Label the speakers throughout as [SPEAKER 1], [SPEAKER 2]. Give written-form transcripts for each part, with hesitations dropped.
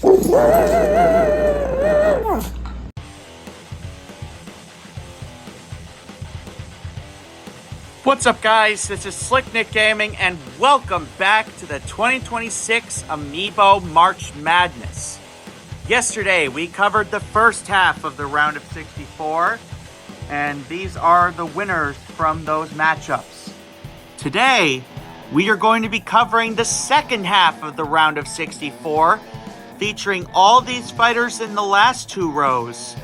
[SPEAKER 1] What's up, guys? This is Slicknick Gaming, and welcome back to the 2026 Amiibo March Madness. Yesterday, we covered the first half of the round of 64, and these are the winners from those matchups. Today, we are going to be covering the second half of the round of 64, featuring all these fighters in the last two rows.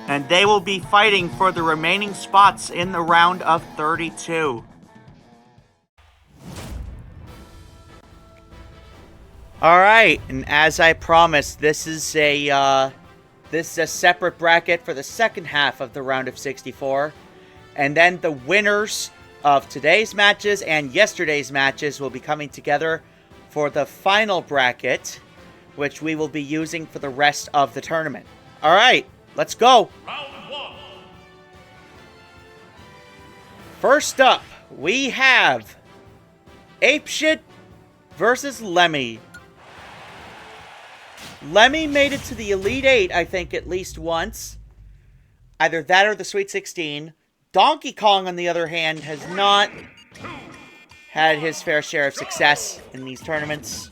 [SPEAKER 1] And they will be fighting for the remaining spots in the round of 32. Alright, and as I promised, this is a separate bracket for the second half of the round of 64. And then the winners of today's matches and yesterday's matches will be coming together for the final bracket, which we will be using for the rest of the tournament. Alright. Let's go.
[SPEAKER 2] Round one.
[SPEAKER 1] First up, we have Apesh-t versus Lemmy. Lemmy made it to the Elite Eight, I think, at least once. Either that or the Sweet 16. Donkey Kong, on the other hand, has not had his fair share of success in these tournaments.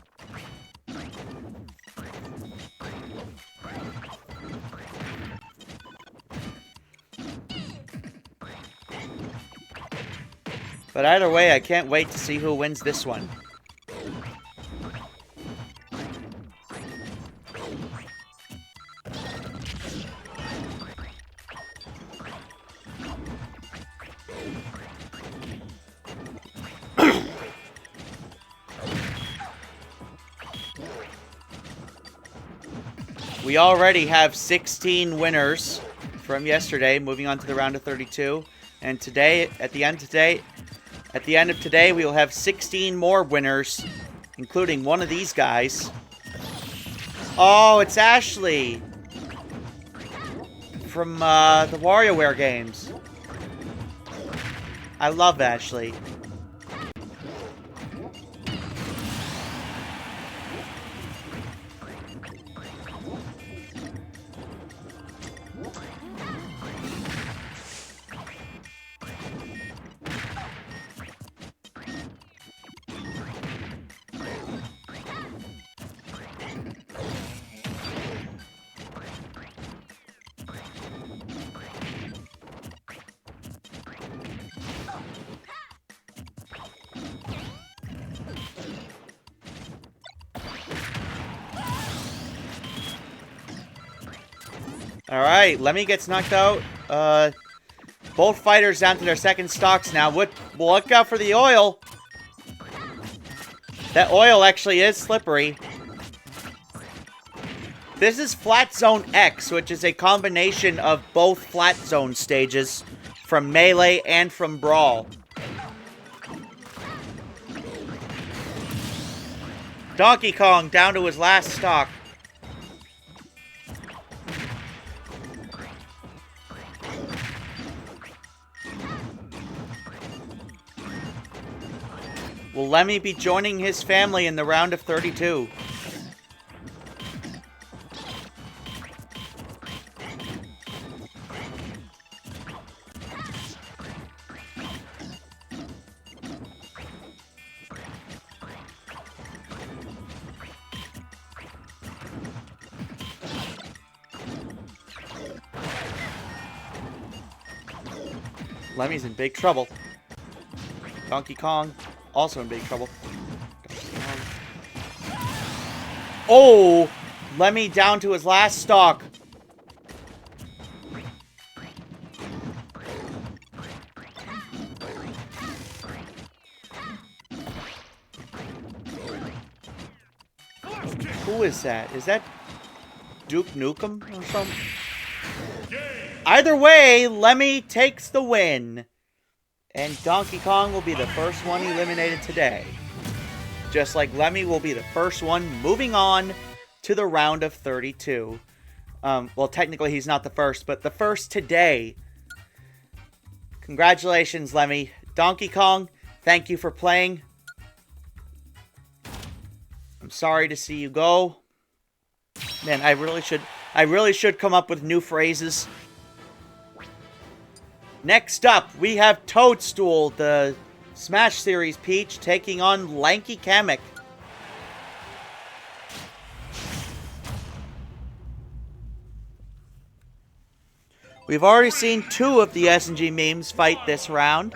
[SPEAKER 1] But either way, I can't wait to see who wins this one. We already have 16 winners from yesterday, moving on to the round of 32. And today, at the end of today, we will have 16 more winners, including one of these guys. Oh, it's Ashley from the WarioWare games. I love Ashley. Alright, Lemmy gets knocked out. Both fighters down to their second stocks now. Look out for the oil. That oil actually is slippery. This is Flat Zone X, which is a combination of both Flat Zone stages from Melee and from Brawl. Donkey Kong down to his last stock. Will Lemmy be joining his family in the round of 32? Lemmy's in big trouble. Donkey Kong also in big trouble. Oh! Lemmy down to his last stock. Who is that? Is that Duke Nukem or something? Either way, Lemmy takes the win. And Donkey Kong will be the first one eliminated today. Just like Lemmy will be the first one moving on to the round of 32. Well, technically he's not the first, but the first today. Congratulations, Lemmy. Donkey Kong, thank you for playing. I'm sorry to see you go. Man, I really should come up with new phrases. Next up, we have Toadstool, the Smash Series Peach, taking on Lanky Kamek. We've already seen 2 of the SNG memes fight this round.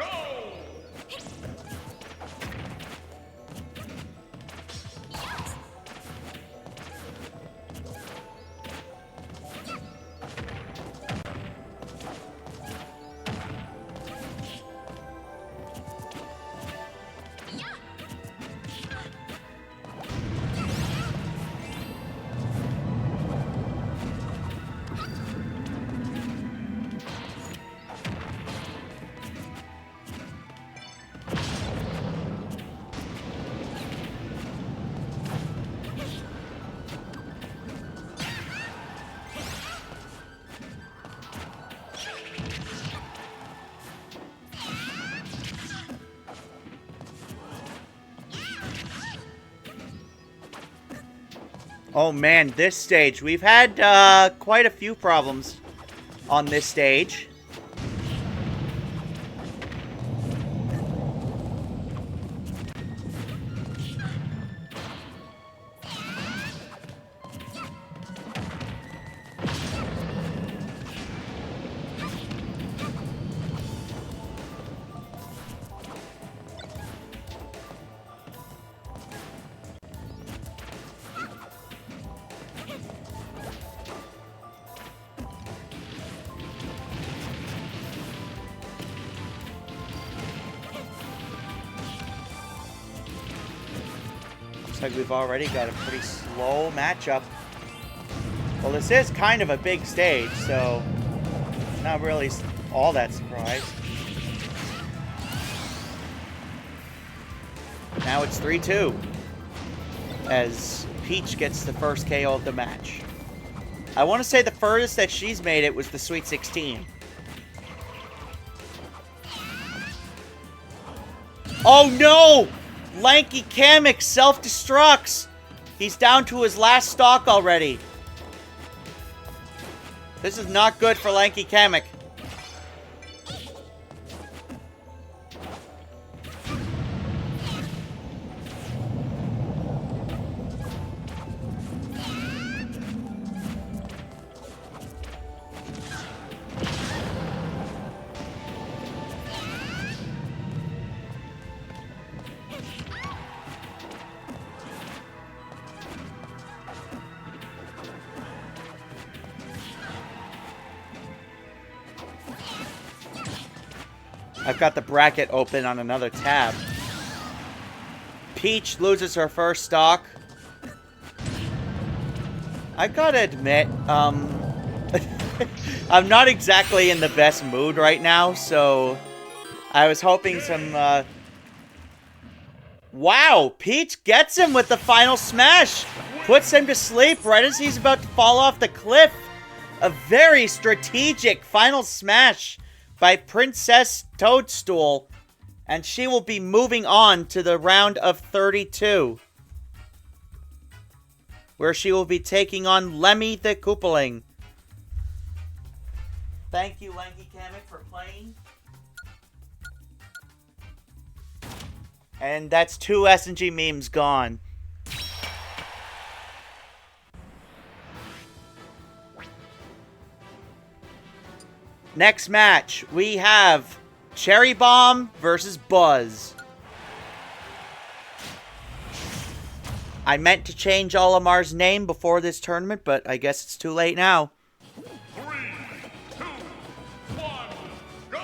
[SPEAKER 1] Oh man, this stage. We've had quite a few problems on this stage. Like we've already got a pretty slow matchup. Well, this is kind of a big stage, so not really all that surprised. Now it's 3-2 as Peach gets the first KO of the match. I want to say the furthest that she's made it was the Sweet 16. Oh no! Lanky Kamek self-destructs. He's down to his last stock already. This is not good for Lanky Kamek. I've got the bracket open on another tab. Peach loses her first stock. I gotta admit, I'm not exactly in the best mood right now, so I was hoping some, Wow! Peach gets him with the final smash! Puts him to sleep right as he's about to fall off the cliff! A very strategic final smash by Princess Toadstool, and she will be moving on to the round of 32, where she will be taking on Lemmy the Koopaling. Thank you, Lanky Kamek, for playing. And that's 2 SNG memes gone. Next match, we have Cherry Bomb versus Buzz. I meant to change Olimar's name before this tournament, but I guess it's too late now.
[SPEAKER 2] 3, 2, 1, go!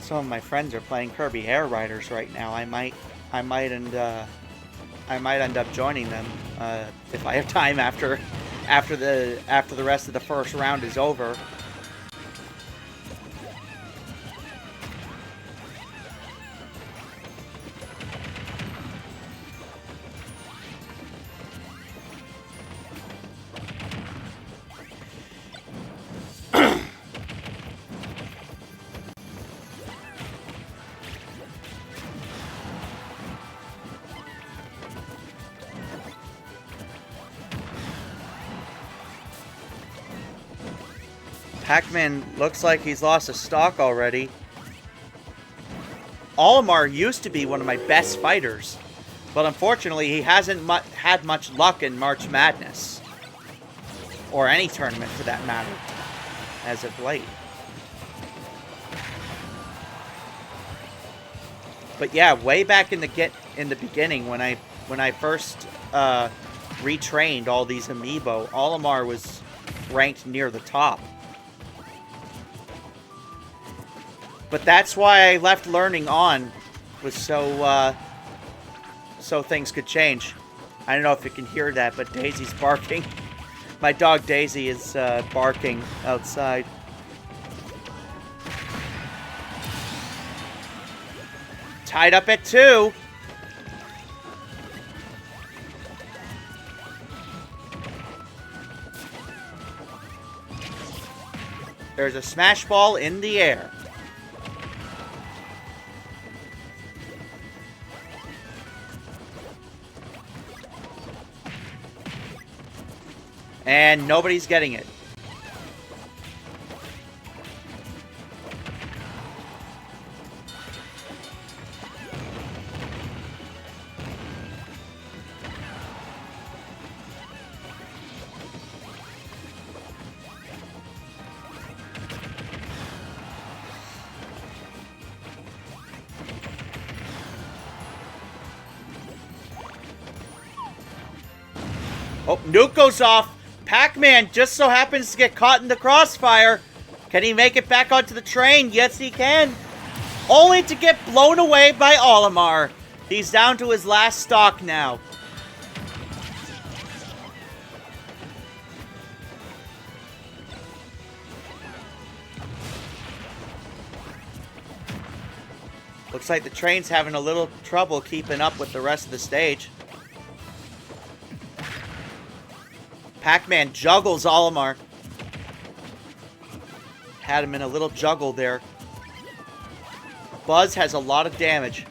[SPEAKER 1] Some of my friends are playing Kirby Air Riders right now. I might end up joining them if I have time after the rest of the first round is over. Pac-Man looks like he's lost a stock already. Olimar used to be one of my best fighters, but unfortunately he hasn't had much luck in March Madness. Or any tournament for that matter, as of late. But yeah, way back in the beginning when I first retrained all these amiibo, Olimar was ranked near the top. But that's why I left learning on, was so things could change. I don't know if you can hear that, but Daisy's barking. My dog Daisy is barking outside. Tied up at 2. There's a smash ball in the air. And nobody's getting it. Oh, nuke goes off. Pac-Man just so happens to get caught in the crossfire. Can he make it back onto the train? Yes, he can. Only to get blown away by Olimar. He's down to his last stock now. Looks like the train's having a little trouble keeping up with the rest of the stage. Pac-Man juggles Olimar. Had him in a little juggle there. Buzz has a lot of damage.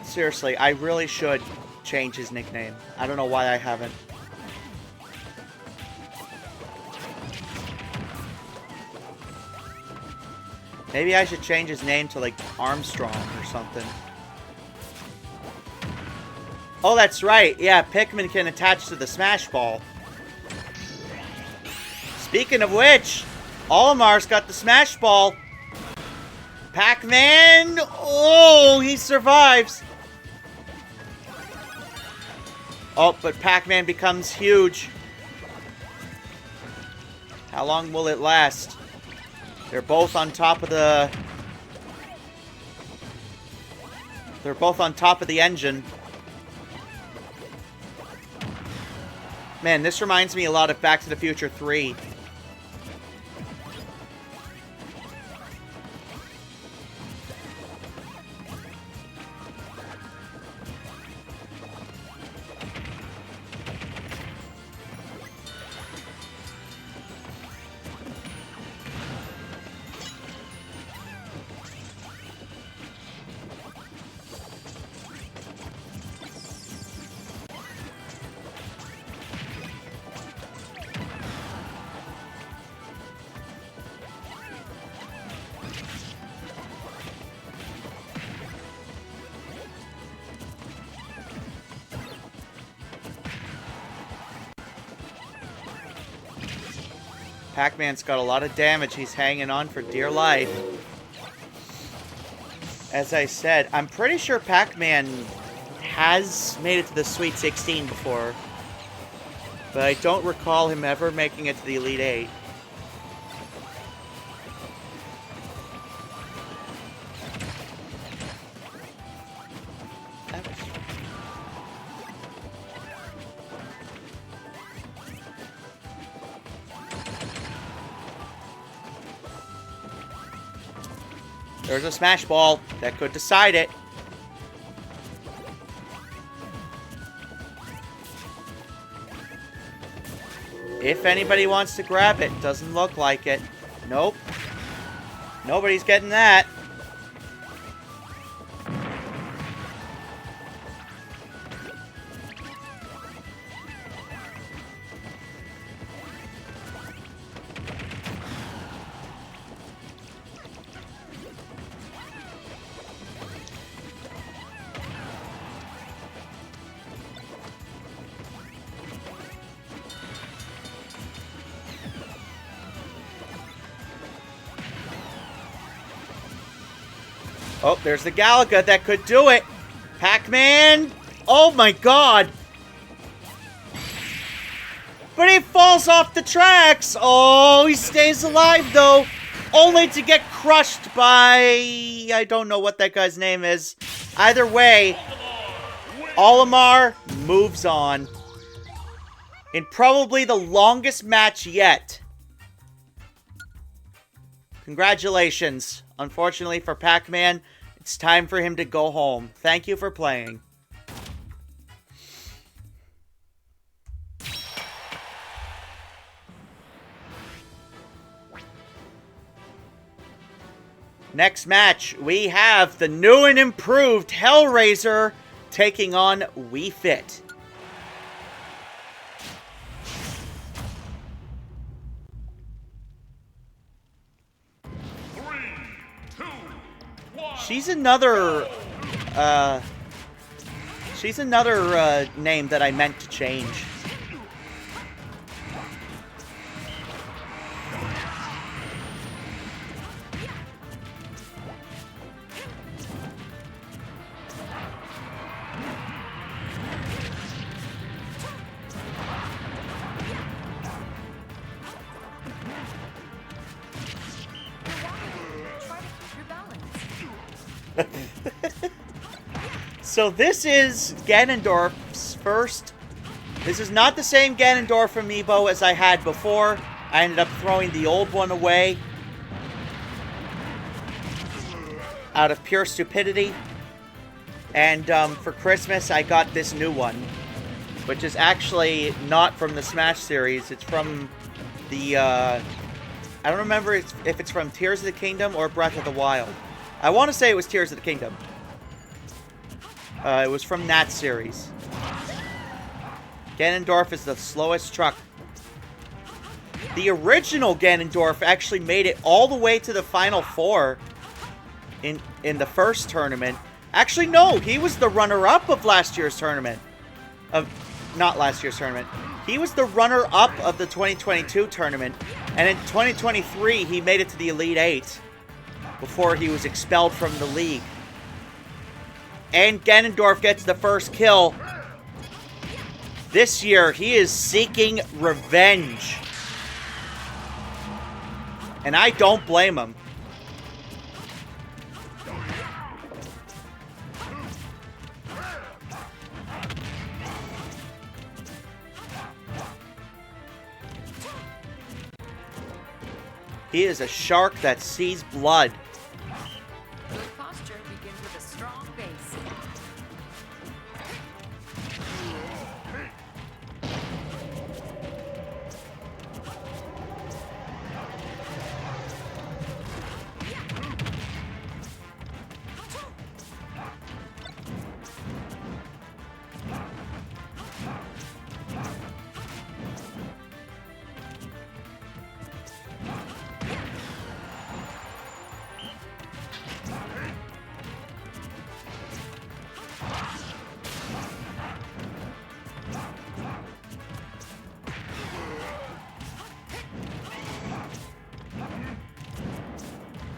[SPEAKER 1] Seriously, I really should change his nickname. I don't know why I haven't. Maybe I should change his name to, like, Armstrong or something. Oh, that's right. Yeah, Pikmin can attach to the Smash Ball. Speaking of which, Olimar's got the Smash Ball. Pac-Man! Oh, he survives. Oh, but Pac-Man becomes huge. How long will it last? They're both on top of the... They're both on top of the engine. Man, this reminds me a lot of Back to the Future 3. Pac-Man's got a lot of damage. He's hanging on for dear life. As I said, I'm pretty sure Pac-Man has made it to the Sweet 16 before, but I don't recall him ever making it to the Elite 8. There's a smash ball that could decide it. If anybody wants to grab it, doesn't look like it. Nope. Nobody's getting that. Oh, there's the Galaga that could do it. Pac-Man. Oh my god. But he falls off the tracks. Oh, he stays alive though. Only to get crushed by... I don't know what that guy's name is. Either way, Olimar moves on. In probably the longest match yet. Congratulations. Unfortunately for Pac-Man, it's time for him to go home. Thank you for playing. Next match, we have the new and improved Hellraiser taking on Wii Fit. She's another name that I meant to change. So this is Ganondorf's first. This is not the same Ganondorf amiibo as I had before. I ended up throwing the old one away out of pure stupidity. And for Christmas, I got this new one, which is actually not from the Smash series. It's from the, I don't remember if it's from Tears of the Kingdom or Breath of the Wild. I want to say it was Tears of the Kingdom. It was from that series. Ganondorf is the slowest truck. The original Ganondorf actually made it all the way to the Final Four in the first tournament. Actually, no, he was the runner-up of last year's tournament. Not last year's tournament. He was the runner-up of the 2022 tournament. And in 2023, he made it to the Elite Eight before he was expelled from the league. And Ganondorf gets the first kill. This year, he is seeking revenge. And I don't blame him. He is a shark that sees blood.
[SPEAKER 3] Good posture begins with a strong base.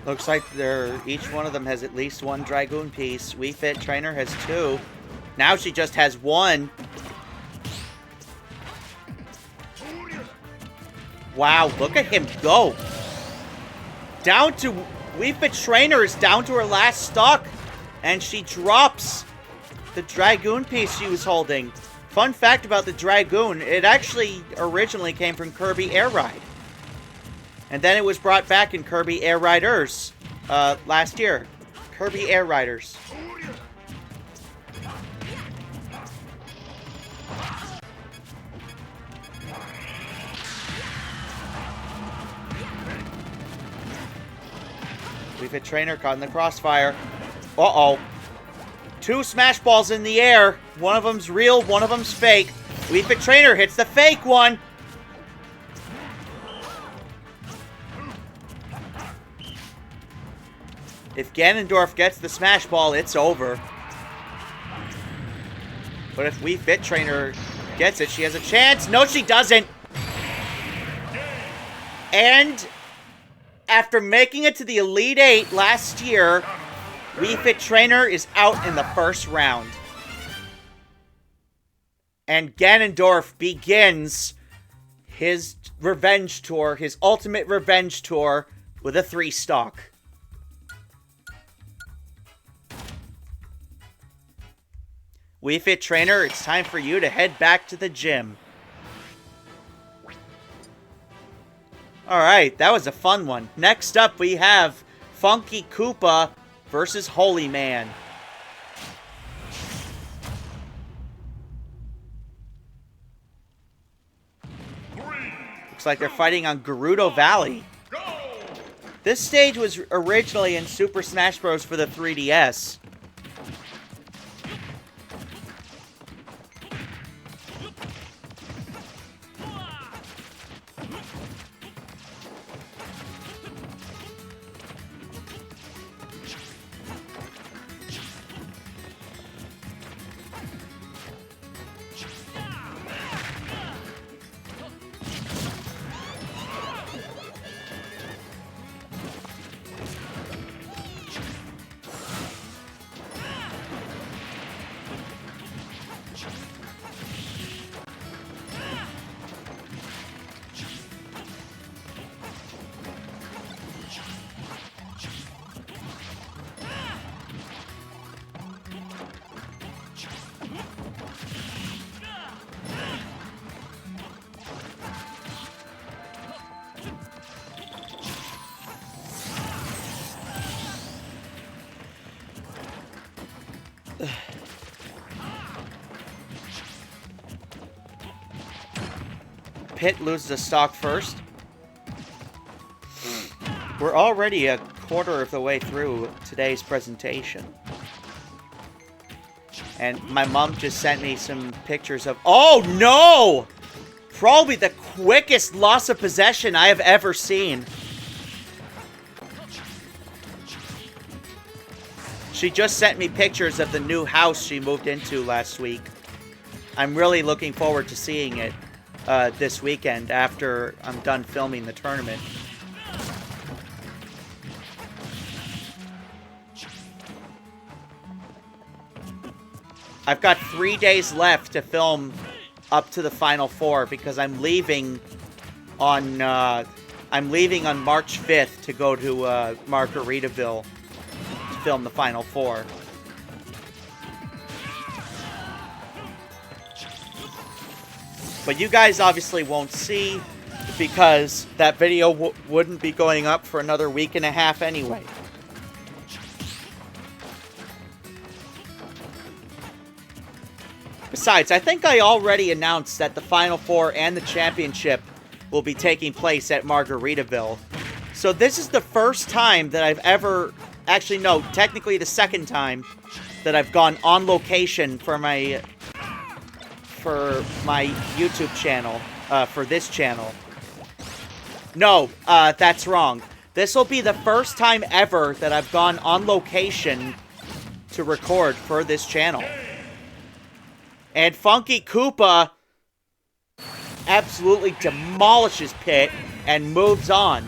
[SPEAKER 1] Looks like each one of them has at least one Dragoon piece. Wii Fit Trainer has 2. Now she just has one. Wow, look at him go. Down to... Wii Fit Trainer is down to her last stock. And she drops the Dragoon piece she was holding. Fun fact about the Dragoon, it actually originally came from Kirby Air Ride. And then it was brought back in Kirby Air Riders last year. Kirby Air Riders. Wii Fit Trainer caught in the crossfire. Uh-oh. 2 Smash Balls in the air. One of them's real, one of them's fake. Wii Fit Trainer hits the fake one. If Ganondorf gets the Smash Ball, it's over. But if Wii Fit Trainer gets it, she has a chance. No, she doesn't. And after making it to the Elite 8 last year, Wii Fit Trainer is out in the first round. And Ganondorf begins his revenge tour, his ultimate revenge tour, with a 3-stock. Wii Fit Trainer, it's time for you to head back to the gym. Alright, that was a fun one. Next up, we have Funky Koopa versus Holy Man. Looks like they're fighting on Gerudo Valley. This stage was originally in Super Smash Bros. For the 3DS. Pit loses a stock first. We're already a quarter of the way through today's presentation. And my mom just sent me some pictures of... Oh, no! Probably the quickest loss of possession I have ever seen. She just sent me pictures of the new house she moved into last week. I'm really looking forward to seeing it this weekend after I'm done filming the tournament. I've got 3 days left to film up to the Final Four because I'm leaving on March 5th to go to Margaritaville to film the Final Four. But you guys obviously won't see because that video wouldn't be going up for another week and a half anyway. Besides, I think I already announced that the Final Four and the championship will be taking place at Margaritaville. So this is the first time that I've ever... Actually, no, technically the second time that I've gone on location for my YouTube channel, for this channel. No, that's wrong. This will be the first time ever that I've gone on location to record for this channel. And Funky Koopa absolutely demolishes Pit and moves on.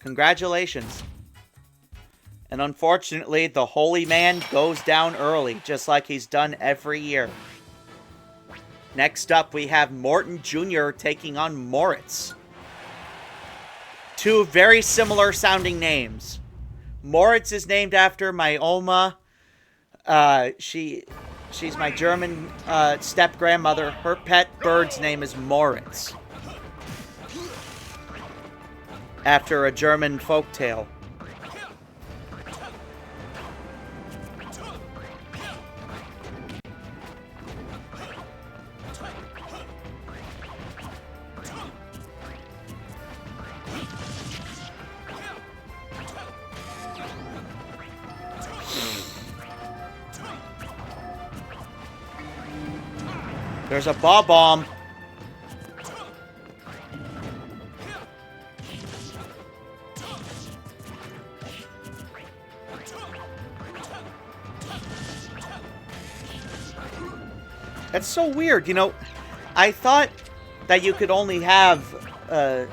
[SPEAKER 1] Congratulations. And unfortunately, the holy man goes down early, just like he's done every year. Next up, we have Morton Jr. taking on Moritz. Two very similar sounding names. Moritz is named after my Oma. She's my German step-grandmother. Her pet bird's name is Moritz. After a German folktale. There's a ball bomb. That's so weird, you know. I thought that you could only have I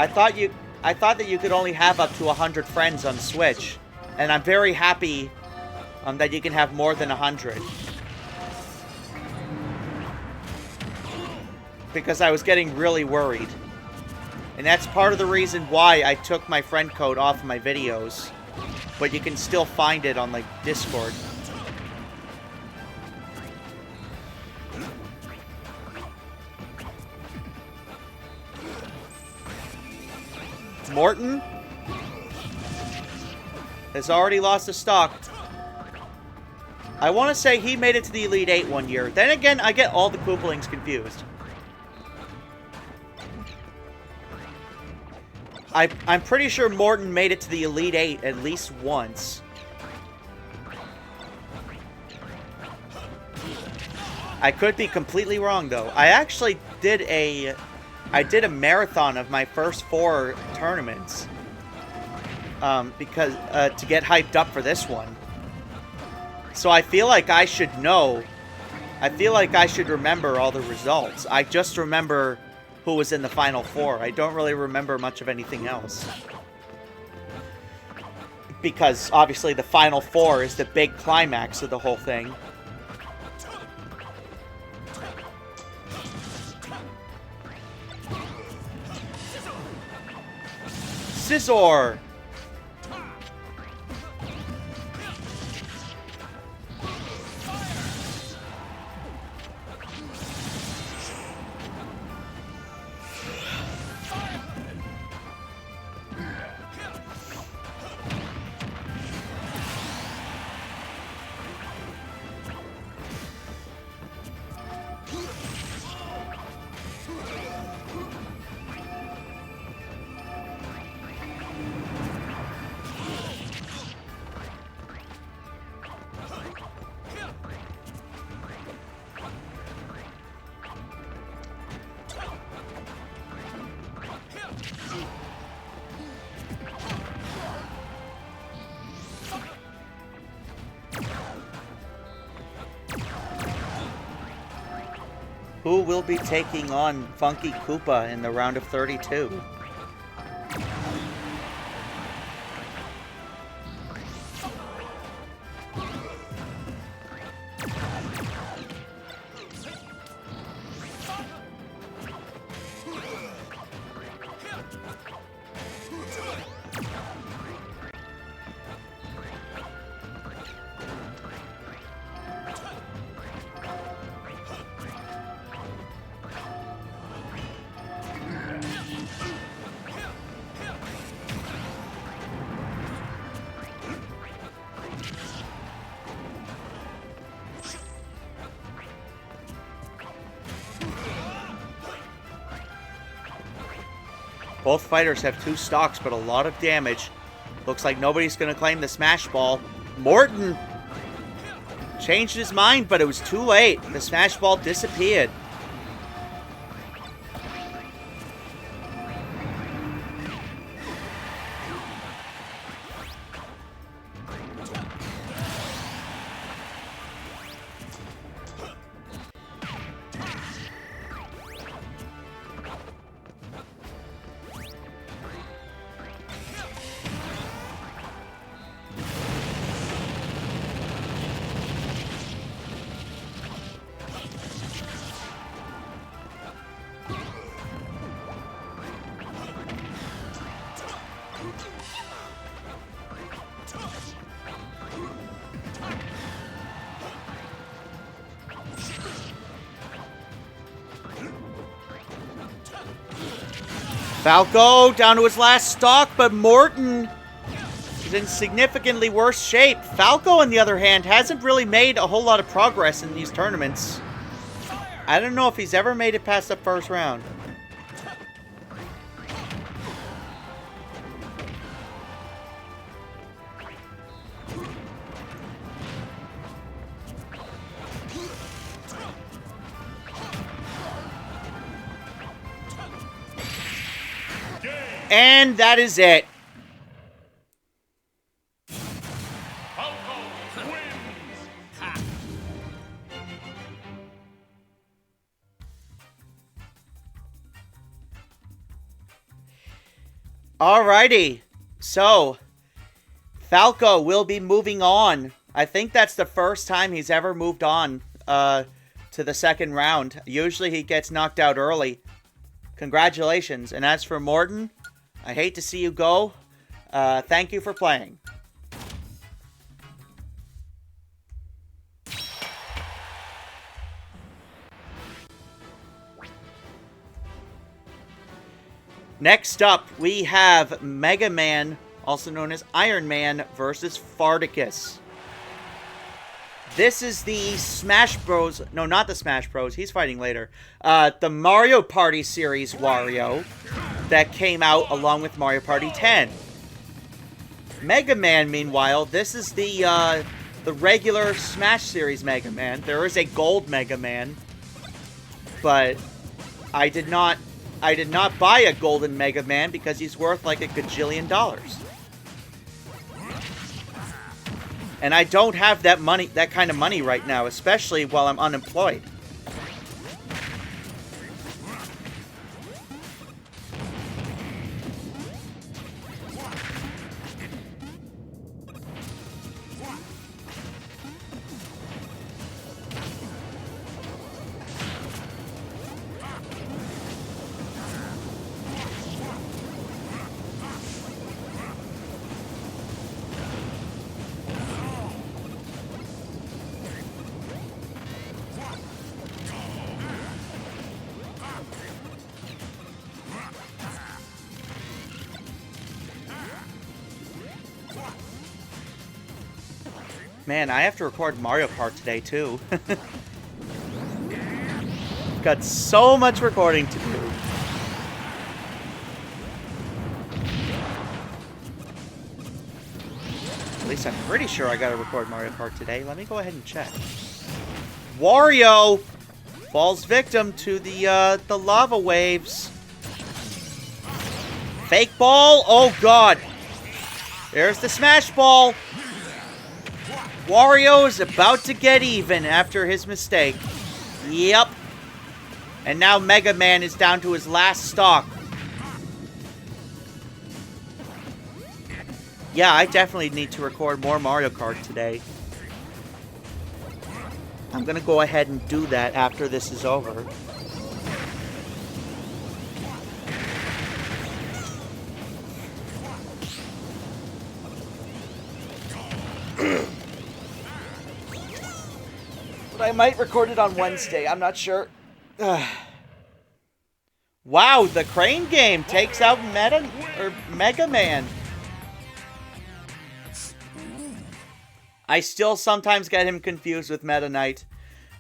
[SPEAKER 1] thought that you could only have up to 100 friends on Switch, and I'm very happy that you can have more than 100. Because I was getting really worried. And that's part of the reason why I took my friend code off of my videos. But you can still find it on, like, Discord. Morton has already lost a stock. I want to say he made it to the Elite 8 one year. Then again, I get all the Koopalings confused. I'm pretty sure Morton made it to the Elite 8 at least once. I could be completely wrong, though. I actually did a marathon of my first 4 tournaments. Because to get hyped up for this one. So I feel like I should know. I feel like I should remember all the results. I just remember who was in the Final 4. I don't really remember much of anything else. Because, obviously, the Final 4 is the big climax of the whole thing. Scizor! Who will be taking on Funky Koopa in the round of 32? Both fighters have 2 stocks, but a lot of damage. Looks like nobody's going to claim the Smash Ball. Morton changed his mind, but it was too late. The Smash Ball disappeared. Falco down to his last stock, but Morton is in significantly worse shape. Falco, on the other hand, hasn't really made a whole lot of progress in these tournaments. I don't know if he's ever made it past the first round. And that is it.
[SPEAKER 2] Falco wins.
[SPEAKER 1] Alrighty. So, Falco will be moving on. I think that's the first time he's ever moved on to the second round. Usually he gets knocked out early. Congratulations. And as for Morton, I hate to see you go. Thank you for playing. Next up, we have Mega Man, also known as Iron Man, versus Fartacus. This is the Smash Bros. No, not the Smash Bros. He's fighting later. The Mario Party series Wario that came out along with Mario Party 10. Mega Man, meanwhile, this is the regular Smash series Mega Man. There is a gold Mega Man, but I did not buy a golden Mega Man because he's worth like a gajillion dollars. And I don't have that kind of money right now, especially while I'm unemployed. Man, I have to record Mario Kart today, too. Got so much recording to do. At least I'm pretty sure I gotta record Mario Kart today. Let me go ahead and check. Wario falls victim to the lava waves. Fake ball? Oh, God. There's the smash ball. Wario is about to get even after his mistake. Yep. And now Mega Man is down to his last stock. Yeah, I definitely need to record more Mario Kart today. I'm gonna go ahead and do that after this is over. But I might record it on Wednesday. I'm not sure. Wow, the crane game takes out Mega Man. I still sometimes get him confused with Meta Knight.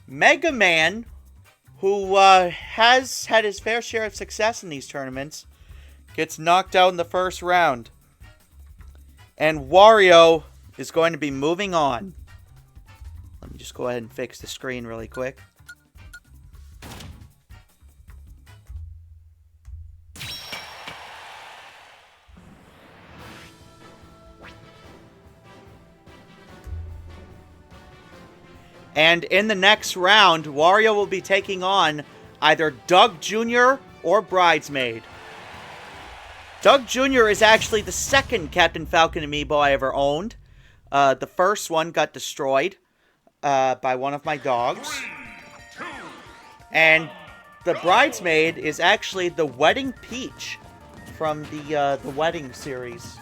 [SPEAKER 1] Mega Man, who has had his fair share of success in these tournaments, gets knocked out in the first round. And Wario is going to be moving on. Let me just go ahead and fix the screen really quick. And in the next round, Wario will be taking on either Doug Jr. or Bridesmaid. Doug Jr. is actually the second Captain Falcon amiibo I ever owned. The first one got destroyed by one of my dogs. And the Bridesmaid is actually the Wedding Peach from the Wedding series.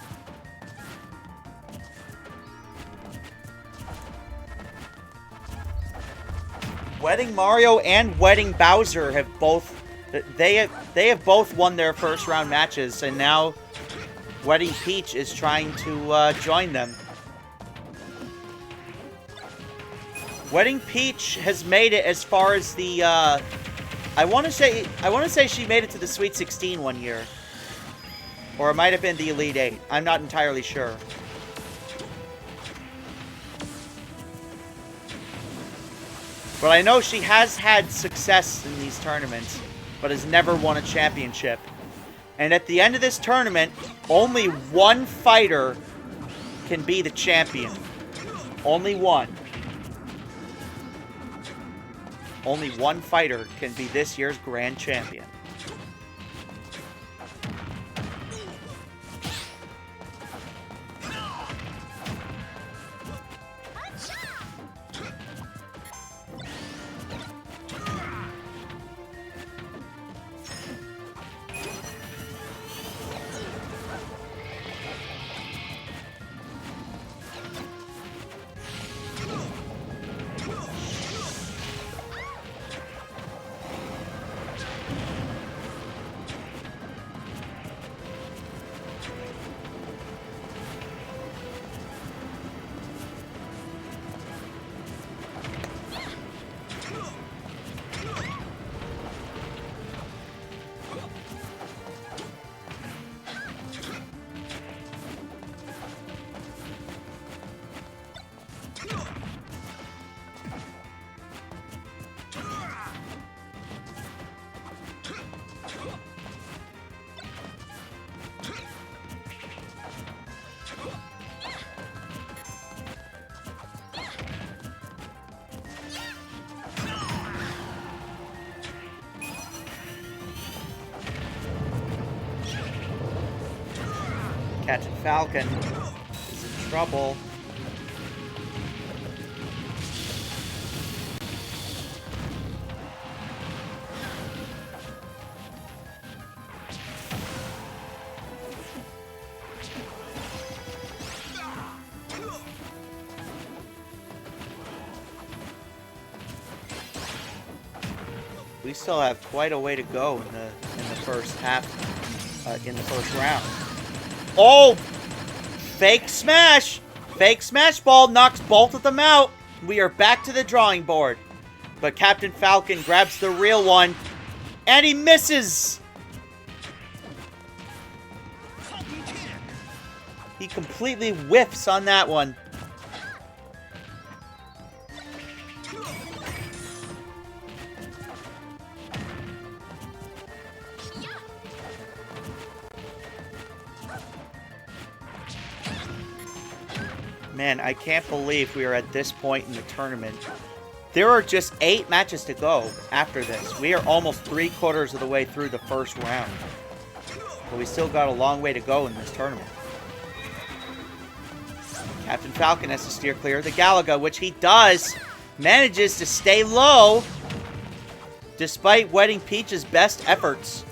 [SPEAKER 1] Wedding Mario and Wedding Bowser have both They have both won their first round matches, and now Wedding Peach is trying to join them. Wedding Peach has made it as far as the I want to say she made it to the Sweet 16 one year, or it might have been the Elite 8. I'm not entirely sure. But I know she has had success in these tournaments, but has never won a championship. And at the end of this tournament, only one fighter can be the champion. Only one. Only one fighter can be this year's grand champion. Captain Falcon is in trouble. We still have quite a way to go in the first half, in the first round. Oh! Fake smash! Fake smash ball knocks both of them out. We are back to the drawing board. But Captain Falcon grabs the real one, and he misses! He completely whiffs on that one. Man, I can't believe we are at this point in the tournament. There are just 8 matches to go after this. We are almost 3/4 of the way through the first round. But we still got a long way to go in this tournament. Captain Falcon has to steer clear of the Galaga, which he does. Manages to stay low, despite Wedding Peach's best efforts.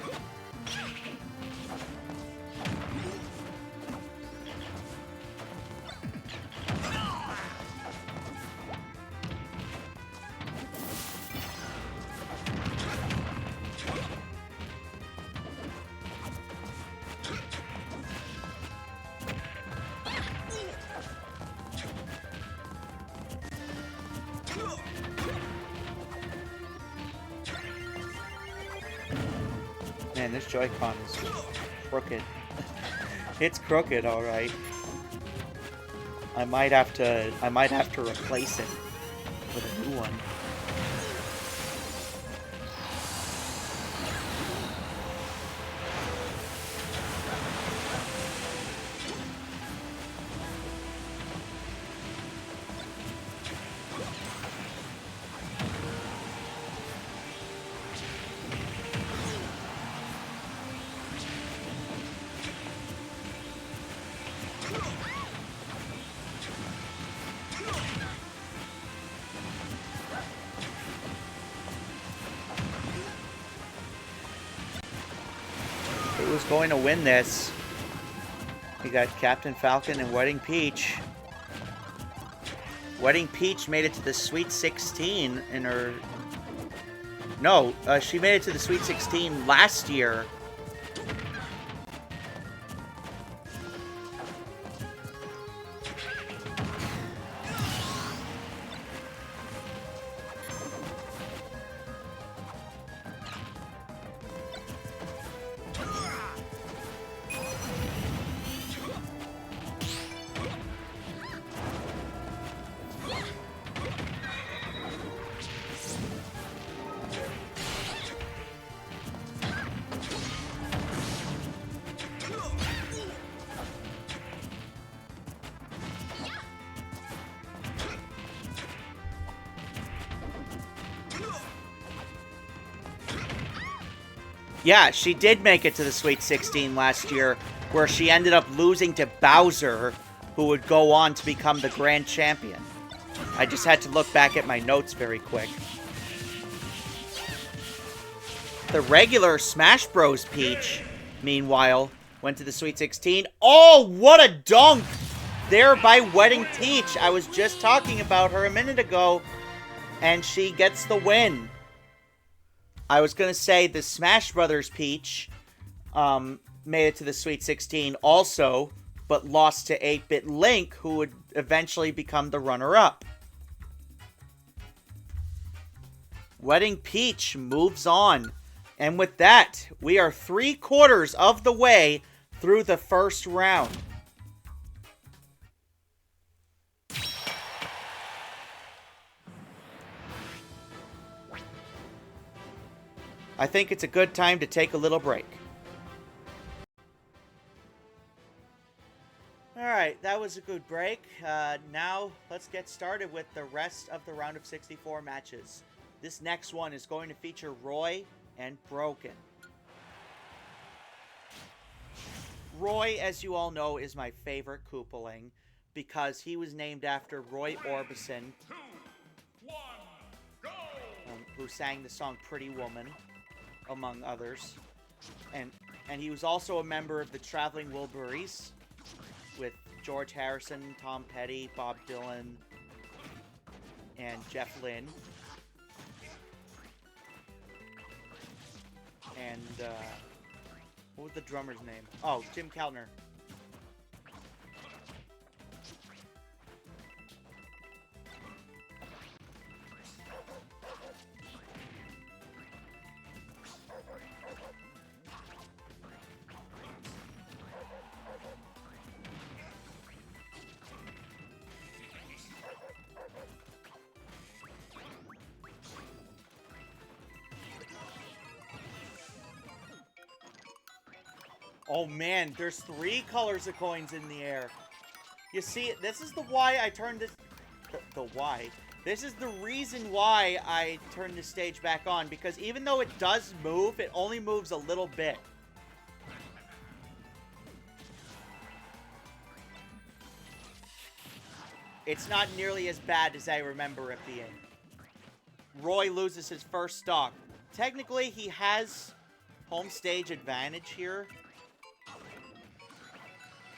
[SPEAKER 1] Man, this Joy-Con is crooked. It's crooked, all right. I might have to replace it with a new one. Who's going to win this? We got Captain Falcon and Wedding Peach. Wedding Peach made it to the Sweet 16 in her No, she made it to the Sweet 16 last year. Yeah, she did make it to the Sweet 16 last year, where she ended up losing to Bowser, who would go on to become the Grand Champion. I just had to look back at my notes very quick. The regular Smash Bros. Peach, meanwhile, went to the Sweet 16. Oh, what a dunk! There by Wedding Peach. I was just talking about her a minute ago, and she gets the win. I was going to say the Smash Brothers Peach made it to the Sweet 16 also, but lost to 8-Bit Link, who would eventually become the runner-up. Wedding Peach moves on. And with that, we are 3/4 of the way through the first round. I think it's a good time to take a little break. Alright, that was a good break. Now, let's get started with the rest of the round of 64 matches. This next one is going to feature Roy and Broken. Roy, as you all know, is my favorite Koopaling because he was named after Roy Orbison, who sang the song Pretty Woman, among others. And he was also a member of the Traveling Wilburys with George Harrison, Tom Petty, Bob Dylan, and Jeff Lynne. And, what was the drummer's name? Oh, Jim Keltner. Oh man, there's 3 colors of coins in the air. You see, this is the why I turned this... The why? This is the reason why I turned the stage back on, because even though it does move, it only moves a little bit. It's not nearly as bad as I remember it being. Roy loses his first stock. Technically, he has home stage advantage here.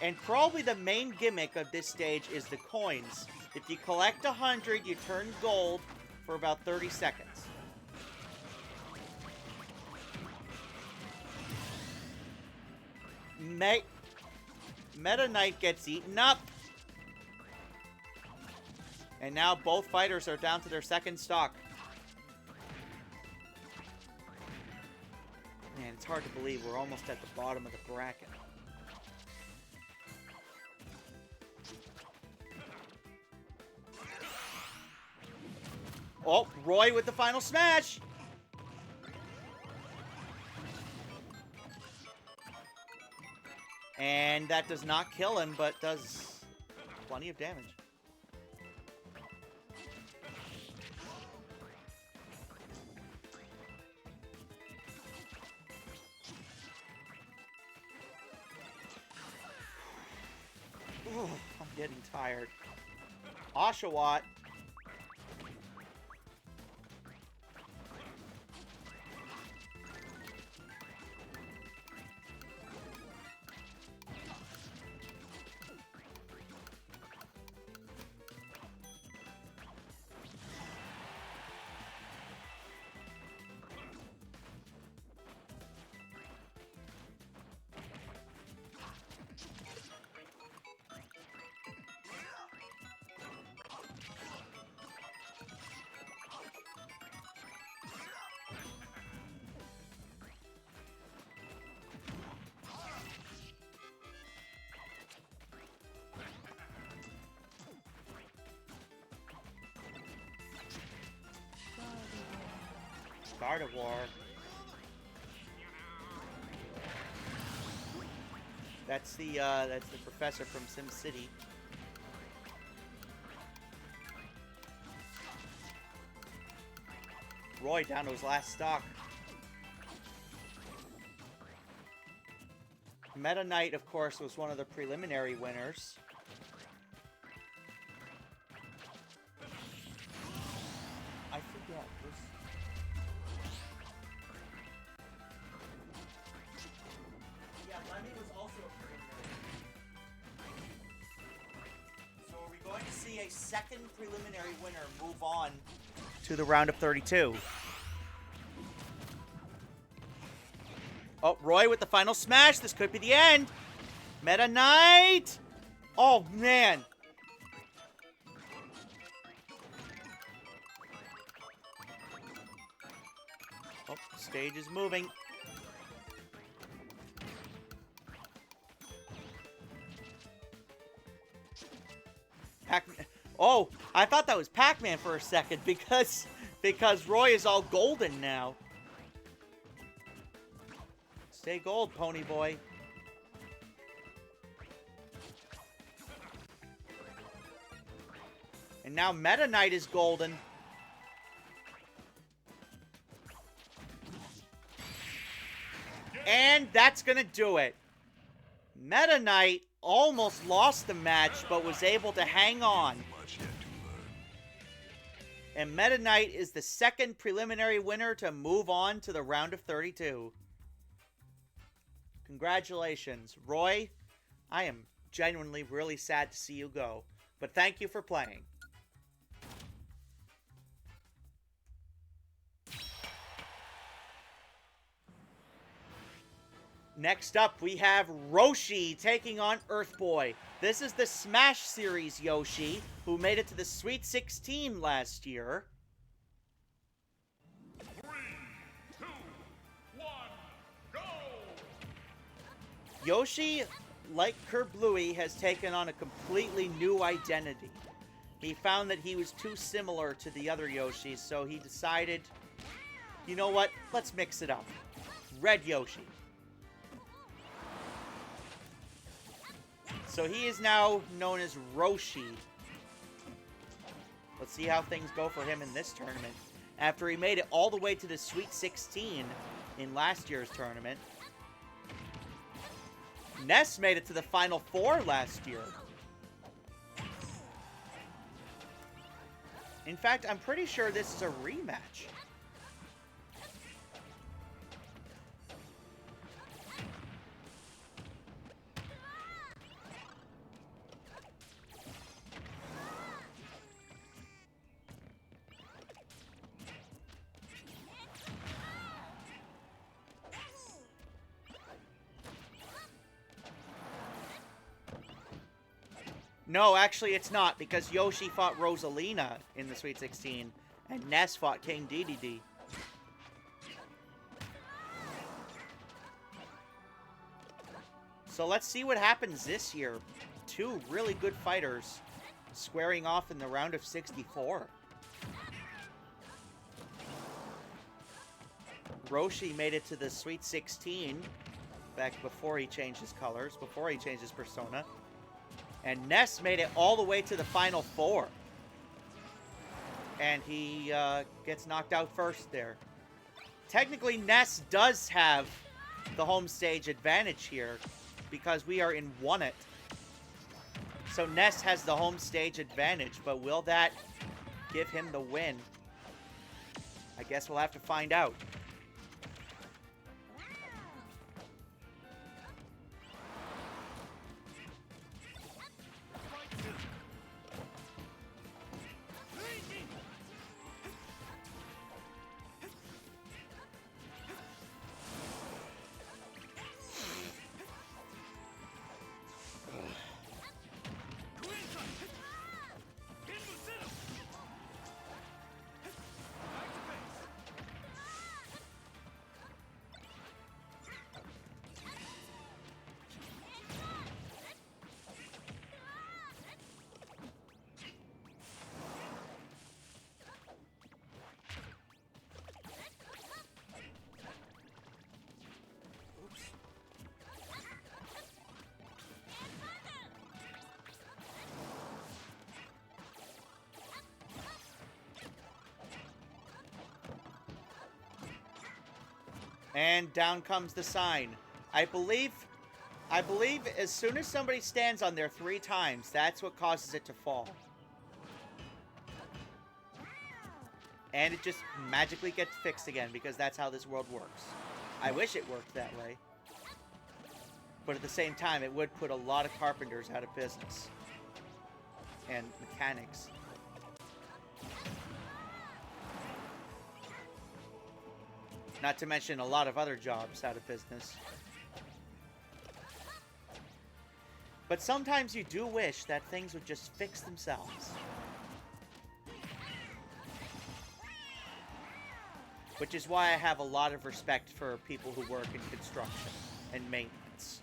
[SPEAKER 1] And probably the main gimmick of this stage is the coins. If you collect 100, you turn gold for about 30 seconds. Meta Knight gets eaten up. And now both fighters are down to their second stock. Man, it's hard to believe we're almost at the bottom of the bracket. Oh, Roy with the final smash! And that does not kill him, but does plenty of damage. Ooh, I'm getting tired. Oshawott. Gardevoir. That's the professor from SimCity. Roy down to his last stock. Meta Knight, of course, was one of the preliminary winners. I forget. Yeah, Lemmy was also a preliminary. So are we going to see a second preliminary winner move on to the round of 32? Oh, Roy with the final smash. This could be the end. Meta Knight. Oh, man. Oh, stage is moving. Pac-Man. Oh, I thought that was Pac-Man for a second because Roy is all golden now. Stay gold, pony boy. And now Meta Knight is golden. And that's gonna do it. Meta Knight almost lost the match, but was able to hang on. And Meta Knight is the second preliminary winner to move on to the round of 32. Congratulations. Roy, I am genuinely really sad to see you go. But thank you for playing. Next up, we have Roshi taking on Earthboy. This is the Smash Series Yoshi, who made it to the Sweet 16 last year.
[SPEAKER 2] 3, 2, 1, go!
[SPEAKER 1] Yoshi, like Kerblooey, has taken on a completely new identity. He found that he was too similar to the other Yoshis, so he decided, you know what, let's mix it up. Red Yoshi. So he is now known as Roshi. Let's see how things go for him in this tournament. After he made it all the way to the Sweet 16 in last year's tournament. Ness made it to the Final Four last year. In fact, I'm pretty sure this is a rematch. No, actually it's not, because Yoshi fought Rosalina in the Sweet 16, and Ness fought King Dedede. So let's see what happens this year. Two really good fighters squaring off in the round of 64. Roshi made it to the Sweet 16 back before he changed his colors, before he changed his persona. And Ness made it all the way to the Final Four. And he gets knocked out first there. Technically, Ness does have the home stage advantage here because we are in One-It. So Ness has the home stage advantage, but will that give him the win? I guess we'll have to find out. And down comes the sign. I believe as soon as somebody stands on there 3 times, that's what causes it to fall. And it just magically gets fixed again, because that's how this world works. I wish it worked that way. But at the same time, it would put a lot of carpenters out of business. And mechanics. Not to mention a lot of other jobs out of business. But sometimes you do wish that things would just fix themselves. Which is why I have a lot of respect for people who work in construction and maintenance.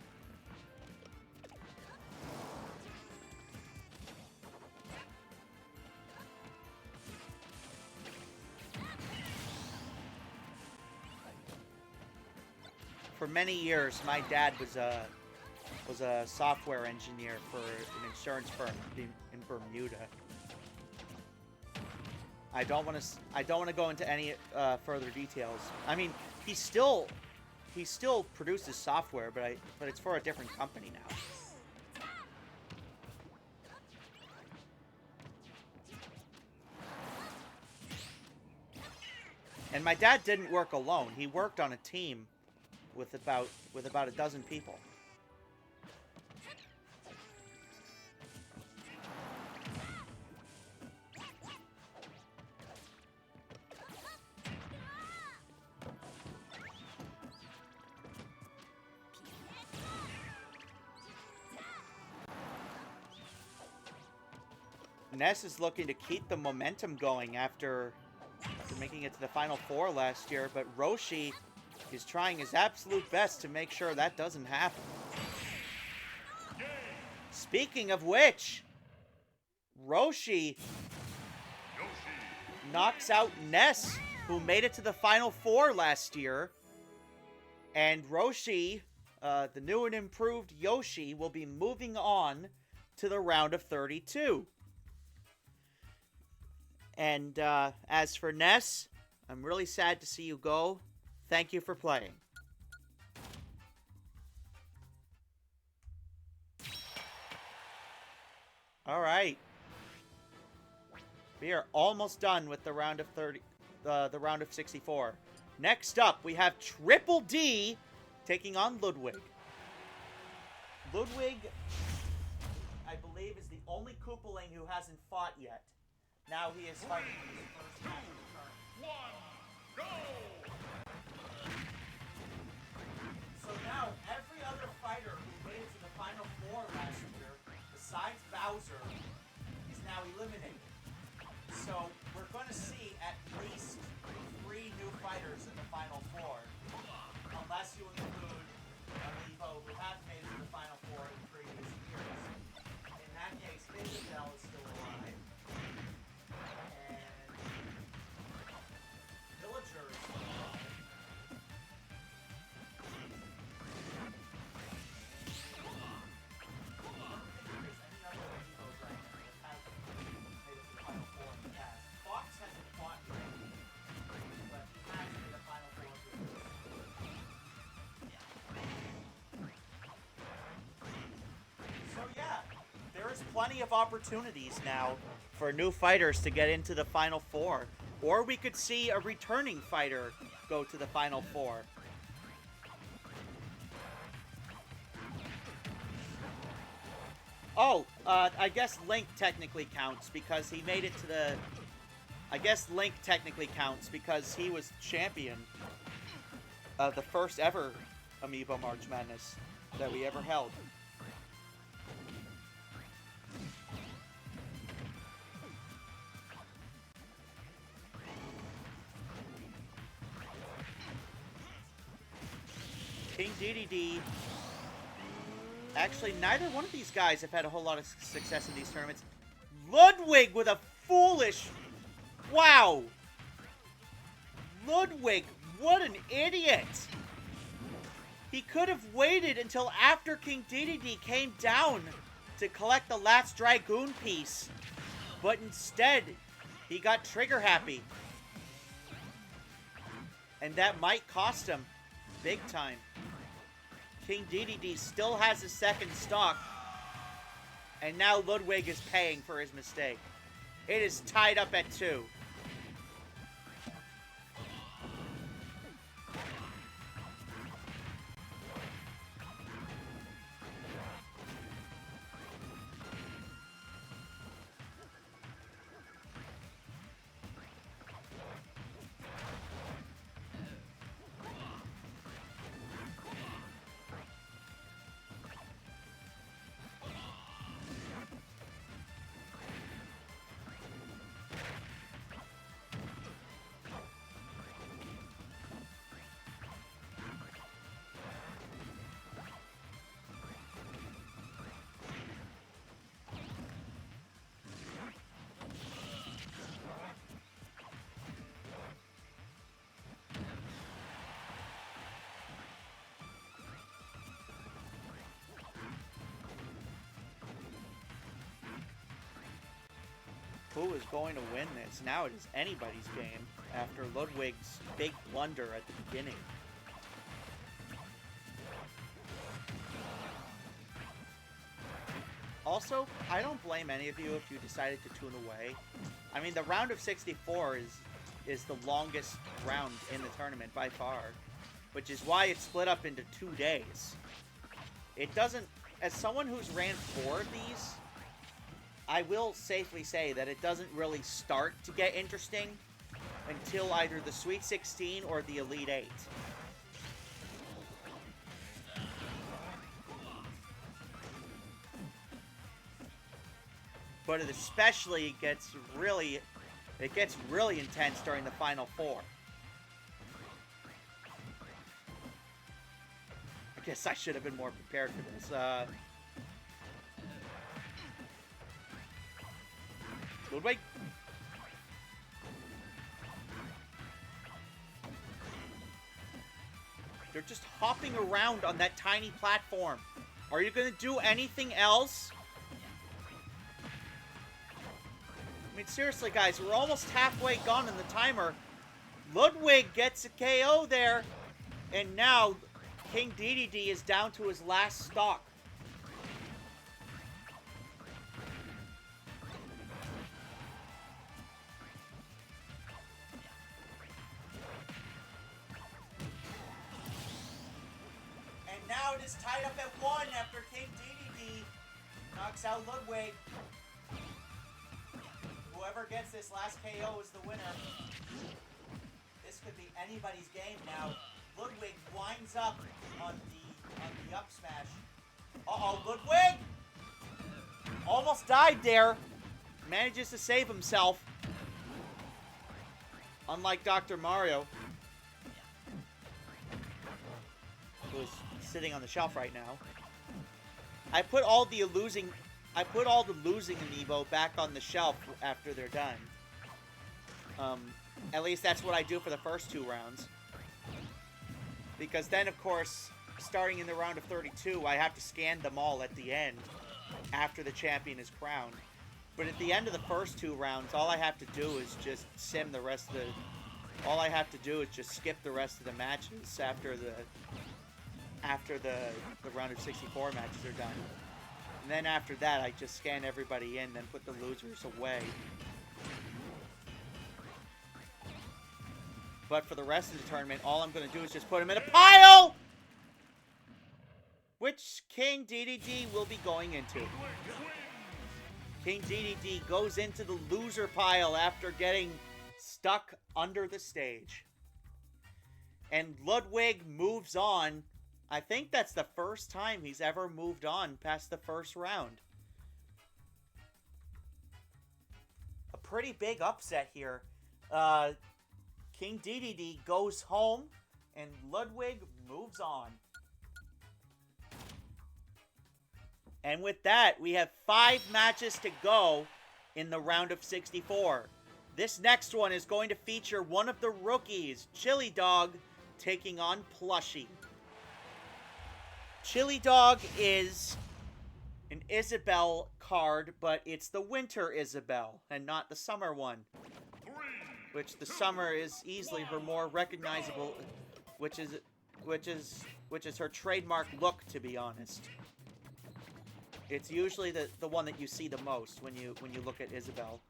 [SPEAKER 1] For many years, my dad was a software engineer for an insurance firm in Bermuda. I don't want to go into any further details. I mean, he still produces software, but it's for a different company now. And my dad didn't work alone. He worked on a team with about a dozen people. Ness is looking to keep the momentum going after making it to the Final Four last year, but Roshi is trying his absolute best to make sure that doesn't happen. Speaking of which, Roshi knocks out Ness, who made it to the Final Four last year. And Roshi, the new and improved Yoshi, will be moving on to the round of 32. And as for Ness, I'm really sad to see you go. Thank you for playing. All right. We are almost done with the round of 30, the round of 64. Next up, we have Triple D taking on Ludwig. Ludwig, I believe, is the only Koopaling who hasn't fought yet. Now he is fighting for his first match of the tournament.
[SPEAKER 2] 1, go!
[SPEAKER 1] So now, every other fighter who made it to the Final Four last year, besides Bowser, is now eliminated. So we're going to see at least 3 new fighters in the Final Four, unless you include Amiibo who have made it to the Final Four in previous years. In that case, Isabelle is still alive. And Villager is still alive. Plenty of opportunities now for new fighters to get into the Final Four. Or we could see a returning fighter go to the Final Four. Oh, I guess Link technically counts because he made it to the... I guess Link technically counts because he was champion of the first ever Amiibo March Madness that we ever held. King Dedede. Actually, neither one of these guys have had a whole lot of success in these tournaments. Ludwig with a foolish... Wow! Ludwig, what an idiot! He could have waited until after King Dedede came down to collect the last Dragoon piece. But instead, he got trigger happy. And that might cost him. big time. King Dedede still has his second stock. And now Ludwig is paying for his mistake. It is tied up at 2. Who is going to win this? Now it is anybody's game after Ludwig's big blunder at the beginning. Also, I don't blame any of you if you decided to tune away. I mean, the round of 64 is the longest round in the tournament by far, which is why it's split up into 2 days. It doesn't, as someone who's ran 4 of these, I will safely say that it doesn't really start to get interesting until either the Sweet 16 or the Elite 8. But it especially gets really intense during the Final 4. I guess I should have been more prepared for this. Ludwig. They're just hopping around on that tiny platform. Are you going to do anything else? I mean, seriously, guys, we're almost halfway gone in the timer. Ludwig gets a KO there. And now, King Dedede is down to his last stock. Now it is tied up at 1 after King Dedede knocks out Ludwig. Whoever gets this last KO is the winner. This could be anybody's game now. Ludwig winds up on the up smash. Uh-oh, Ludwig! Almost died there. Manages to save himself. Unlike Dr. Mario, who is sitting on the shelf right now. I put all the losing amiibo back on the shelf after they're done. At least that's what I do for the first 2 rounds. Because then, of course, starting in the round of 32, I have to scan them all at the end after the champion is crowned. But at the end of the first 2 rounds, all I have to do is just sim the rest of the... All I have to do is just skip the rest of the matches after the round of 64 matches are done. And then after that, I just scan everybody in, then put the losers away. But for the rest of the tournament, all I'm going to do is just put them in a pile! Which King Dedede will be going into. King Dedede goes into the loser pile after getting stuck under the stage. And Ludwig moves on. I think that's the first time he's ever moved on past the first round. A pretty big upset here. King Dedede goes home, and Ludwig moves on. And with that, we have 5 matches to go in the round of 64. This next one is going to feature one of the rookies, Chili Dog, taking on Plushie. Chili Dog is an Isabelle card, but it's the winter Isabelle and not the summer one. Which the summer is easily her more recognizable, which is her trademark look, to be honest. It's usually the one that you see the most when you look at Isabelle.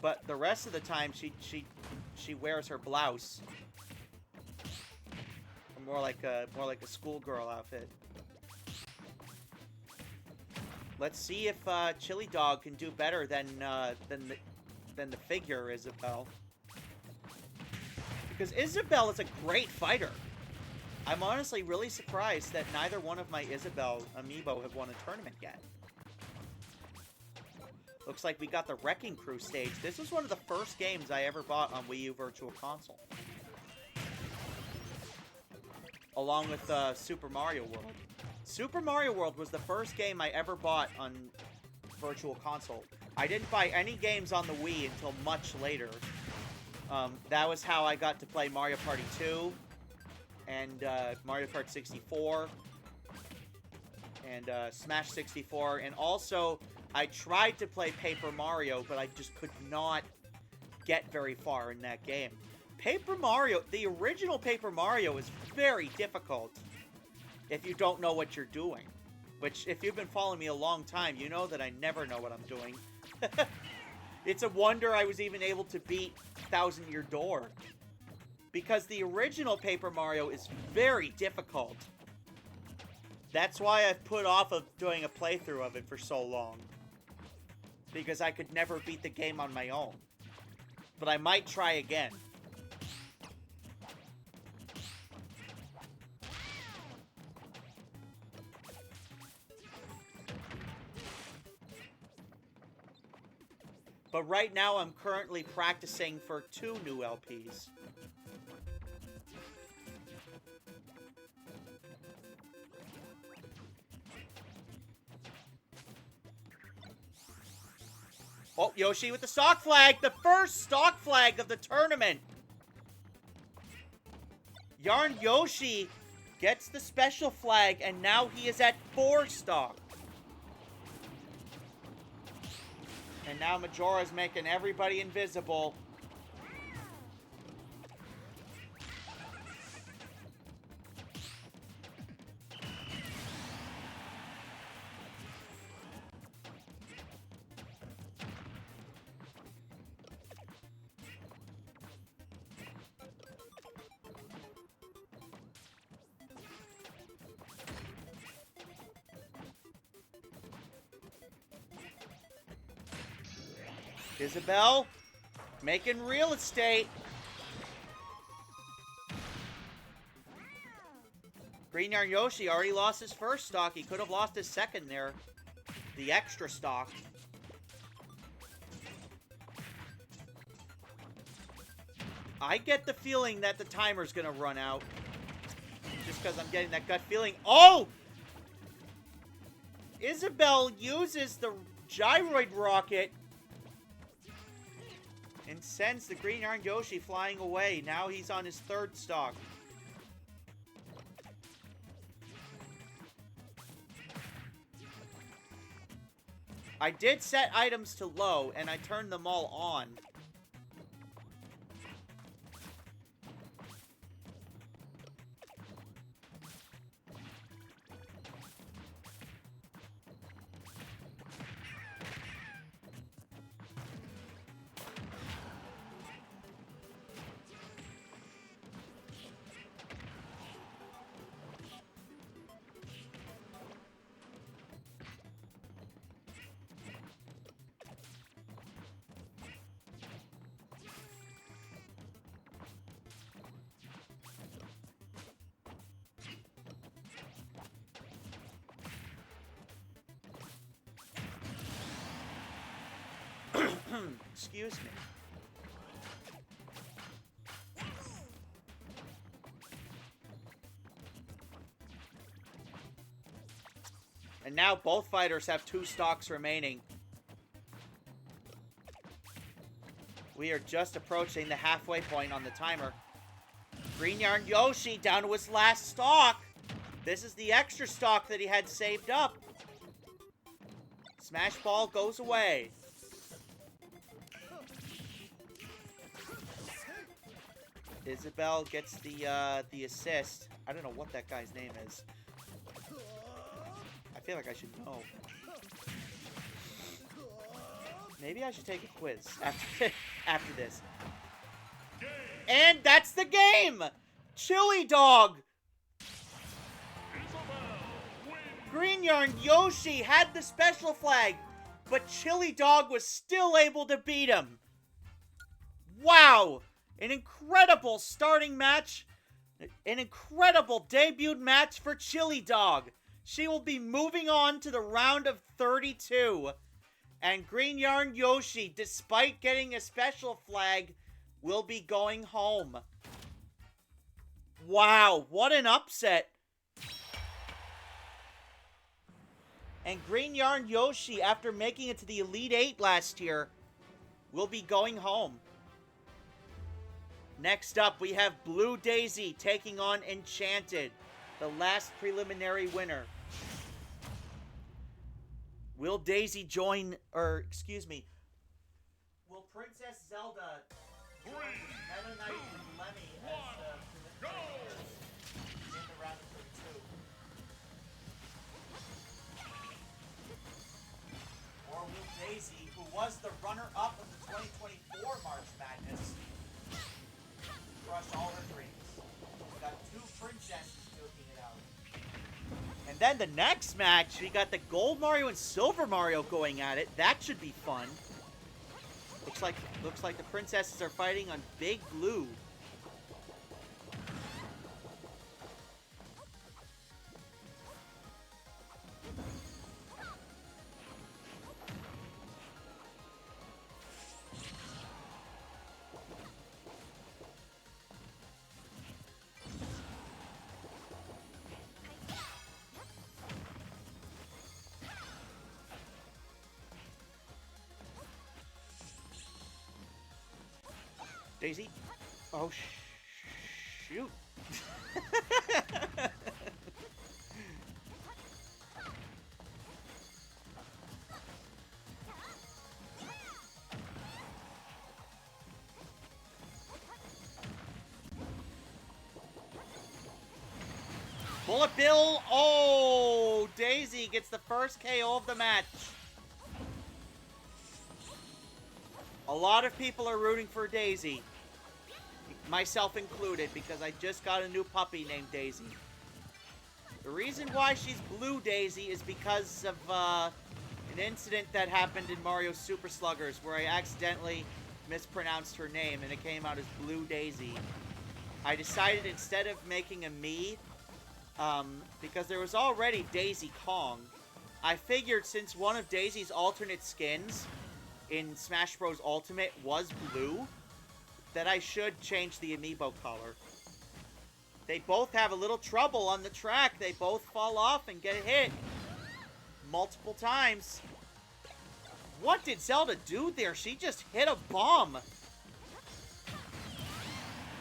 [SPEAKER 1] But the rest of the time, she wears her blouse, more like a schoolgirl outfit. Let's see if Chili Dog can do better than the figure Isabelle, because Isabelle is a great fighter. I'm honestly really surprised that neither one of my Isabelle amiibo have won a tournament yet. Looks like we got the Wrecking Crew stage. This was one of the first games I ever bought on Wii U Virtual Console. Along with Super Mario World. Super Mario World was the first game I ever bought on Virtual Console. I didn't buy any games on the Wii until much later. That was how I got to play Mario Party 2 and Mario Kart 64 and Smash 64, and also I tried to play Paper Mario, but I just could not get very far in that game. Paper Mario, the original Paper Mario, is very difficult if you don't know what you're doing. Which, if you've been following me a long time, you know that I never know what I'm doing. It's a wonder I was even able to beat Thousand Year Door. Because the original Paper Mario is very difficult. That's why I've put off of doing a playthrough of it for so long. Because I could never beat the game on my own. But I might try again. But right now I'm currently practicing for 2 new LPs. Oh, Yoshi with the stock flag! The first stock flag of the tournament! Yarn Yoshi gets the special flag, and now he is at 4 stock. And now Majora's making everybody invisible. Isabelle, making real estate. Green Yarn Yoshi already lost his first stock. He could have lost his second there. The extra stock. I get the feeling that the timer's gonna run out. Just because I'm getting that gut feeling. Oh! Isabelle uses the gyroid rocket and sends the Green Yarn Yoshi flying away. Now he's on his 3rd stock. I did set items to low, and I turned them all on. Excuse me. And now both fighters have 2 stocks remaining. We are just approaching the halfway point on the timer. Green Yarn Yoshi down to his last stock. This is the extra stock that he had saved up. Smash Ball goes away. Isabelle gets the assist. I don't know what that guy's name is. I feel like I should know. Maybe I should take a quiz after this. And that's the game! Chili Dog! Green Yarn Yoshi had the special flag, but Chili Dog was still able to beat him. Wow! An incredible starting match. An incredible debut match for Chili Dog. She will be moving on to the round of 32. And Green Yarn Yoshi, despite getting a special flag, will be going home. Wow, what an upset. And Green Yarn Yoshi, after making it to the Elite 8 last year, will be going home. Next up, we have Blue Daisy taking on Enchanted, the last preliminary winner. Will Daisy join, or excuse me, will Princess Zelda join Meta Knight and Lemmy as the preliminary winners in the round of 32? Or will Daisy, who was the runner-up of the 2024 March Madness, crush all her dreams? We got two princesses duking it out. And then the next match, we got the Gold Mario and Silver Mario going at it. That should be fun. Looks like the princesses are fighting on Big Blue. Daisy? Oh, shoot. Bullet Bill. Oh, Daisy gets the first KO of the match. A lot of people are rooting for Daisy. Myself included, because I just got a new puppy named Daisy. The reason why she's Blue Daisy is because of an incident that happened in Mario Super Sluggers where I accidentally mispronounced her name and it came out as Blue Daisy. I decided instead of making a me, because there was already Daisy Kong, I figured since one of Daisy's alternate skins in Smash Bros. Ultimate was blue, that I should change the amiibo color. They both have a little trouble on the track. They both fall off and get hit multiple times. What did Zelda do there? She just hit a bomb.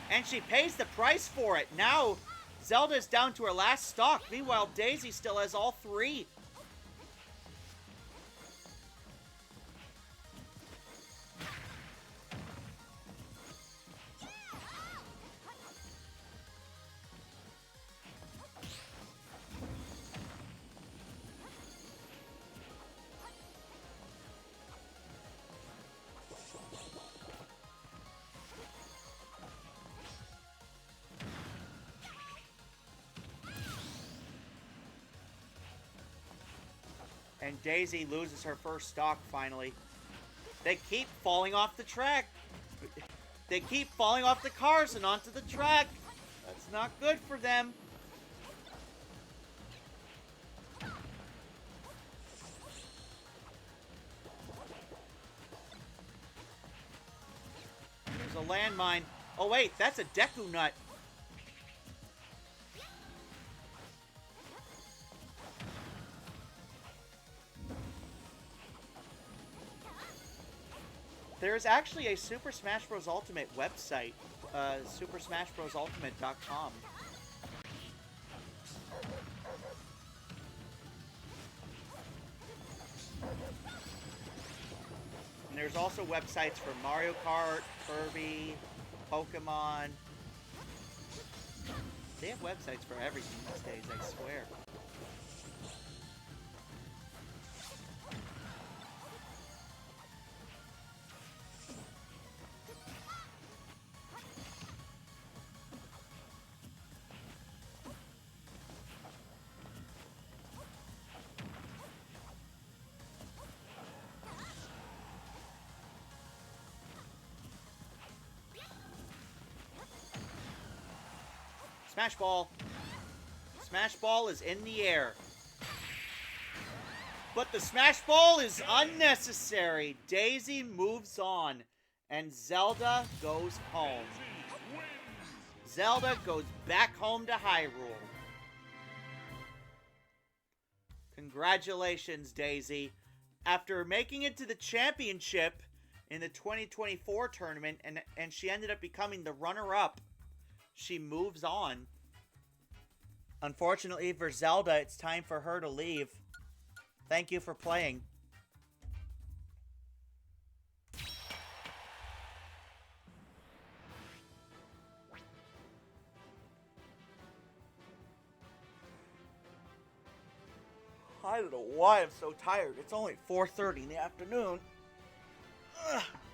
[SPEAKER 1] And she pays the price for it. Now, Zelda's down to her last stock. Meanwhile, Daisy still has all three. And Daisy loses her first stock, finally. They keep falling off the track. They keep falling off the cars and onto the track. That's not good for them. There's a landmine. Oh, wait, that's a Deku Nut. There's actually a Super Smash Bros. Ultimate website, supersmashbrosultimate.com. And there's also websites for Mario Kart, Kirby, Pokemon, They have websites for everything these days, I swear. Smash Ball! Smash Ball is in the air. But the Smash Ball is unnecessary. Daisy moves on. And Zelda goes home. Zelda goes back home to Hyrule. Congratulations, Daisy. After making it to the championship in the 2024 tournament, and she ended up becoming the runner-up, she moves on. Unfortunately for Zelda, it's time for her to leave. Thank you for playing. I don't know why I'm so tired. It's only 4:30 in the afternoon.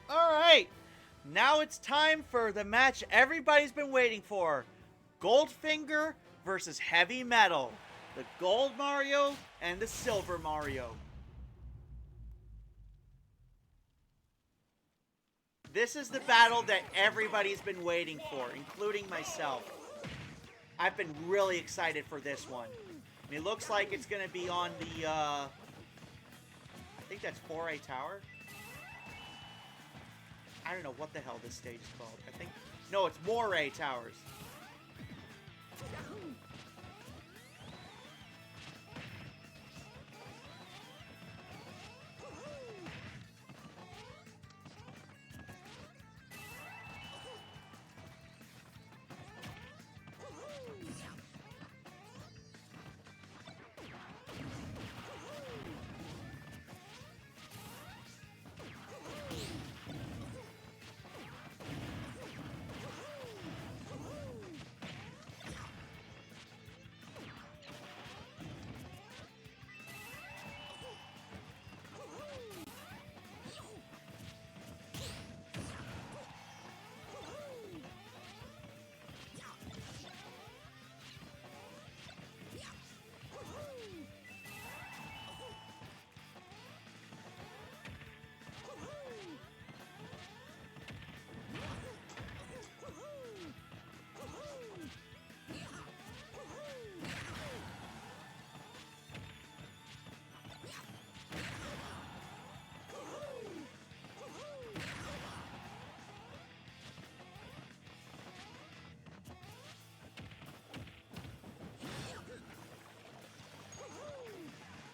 [SPEAKER 1] Alright. Now it's time for the match everybody's been waiting for. Goldfinger versus HeavyMetal. The Gold Mario and the Silver Mario. This is the battle that everybody's been waiting for, including myself. I've been really excited for this one. I mean, it looks like it's going to be on the, I think that's 4A Tower. I don't know what the hell this stage is called. I think, no, it's Moray Towers.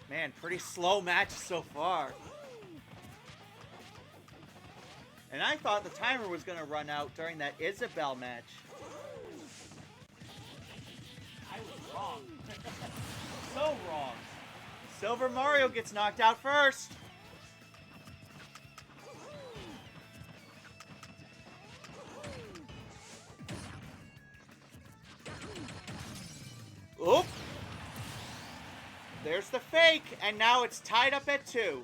[SPEAKER 1] Man, pretty slow match so far. And I thought the timer was going to run out during that Isabelle match. I was wrong. So wrong. Silver Mario gets knocked out first. Oop. There's the fake, and now it's tied up at 2.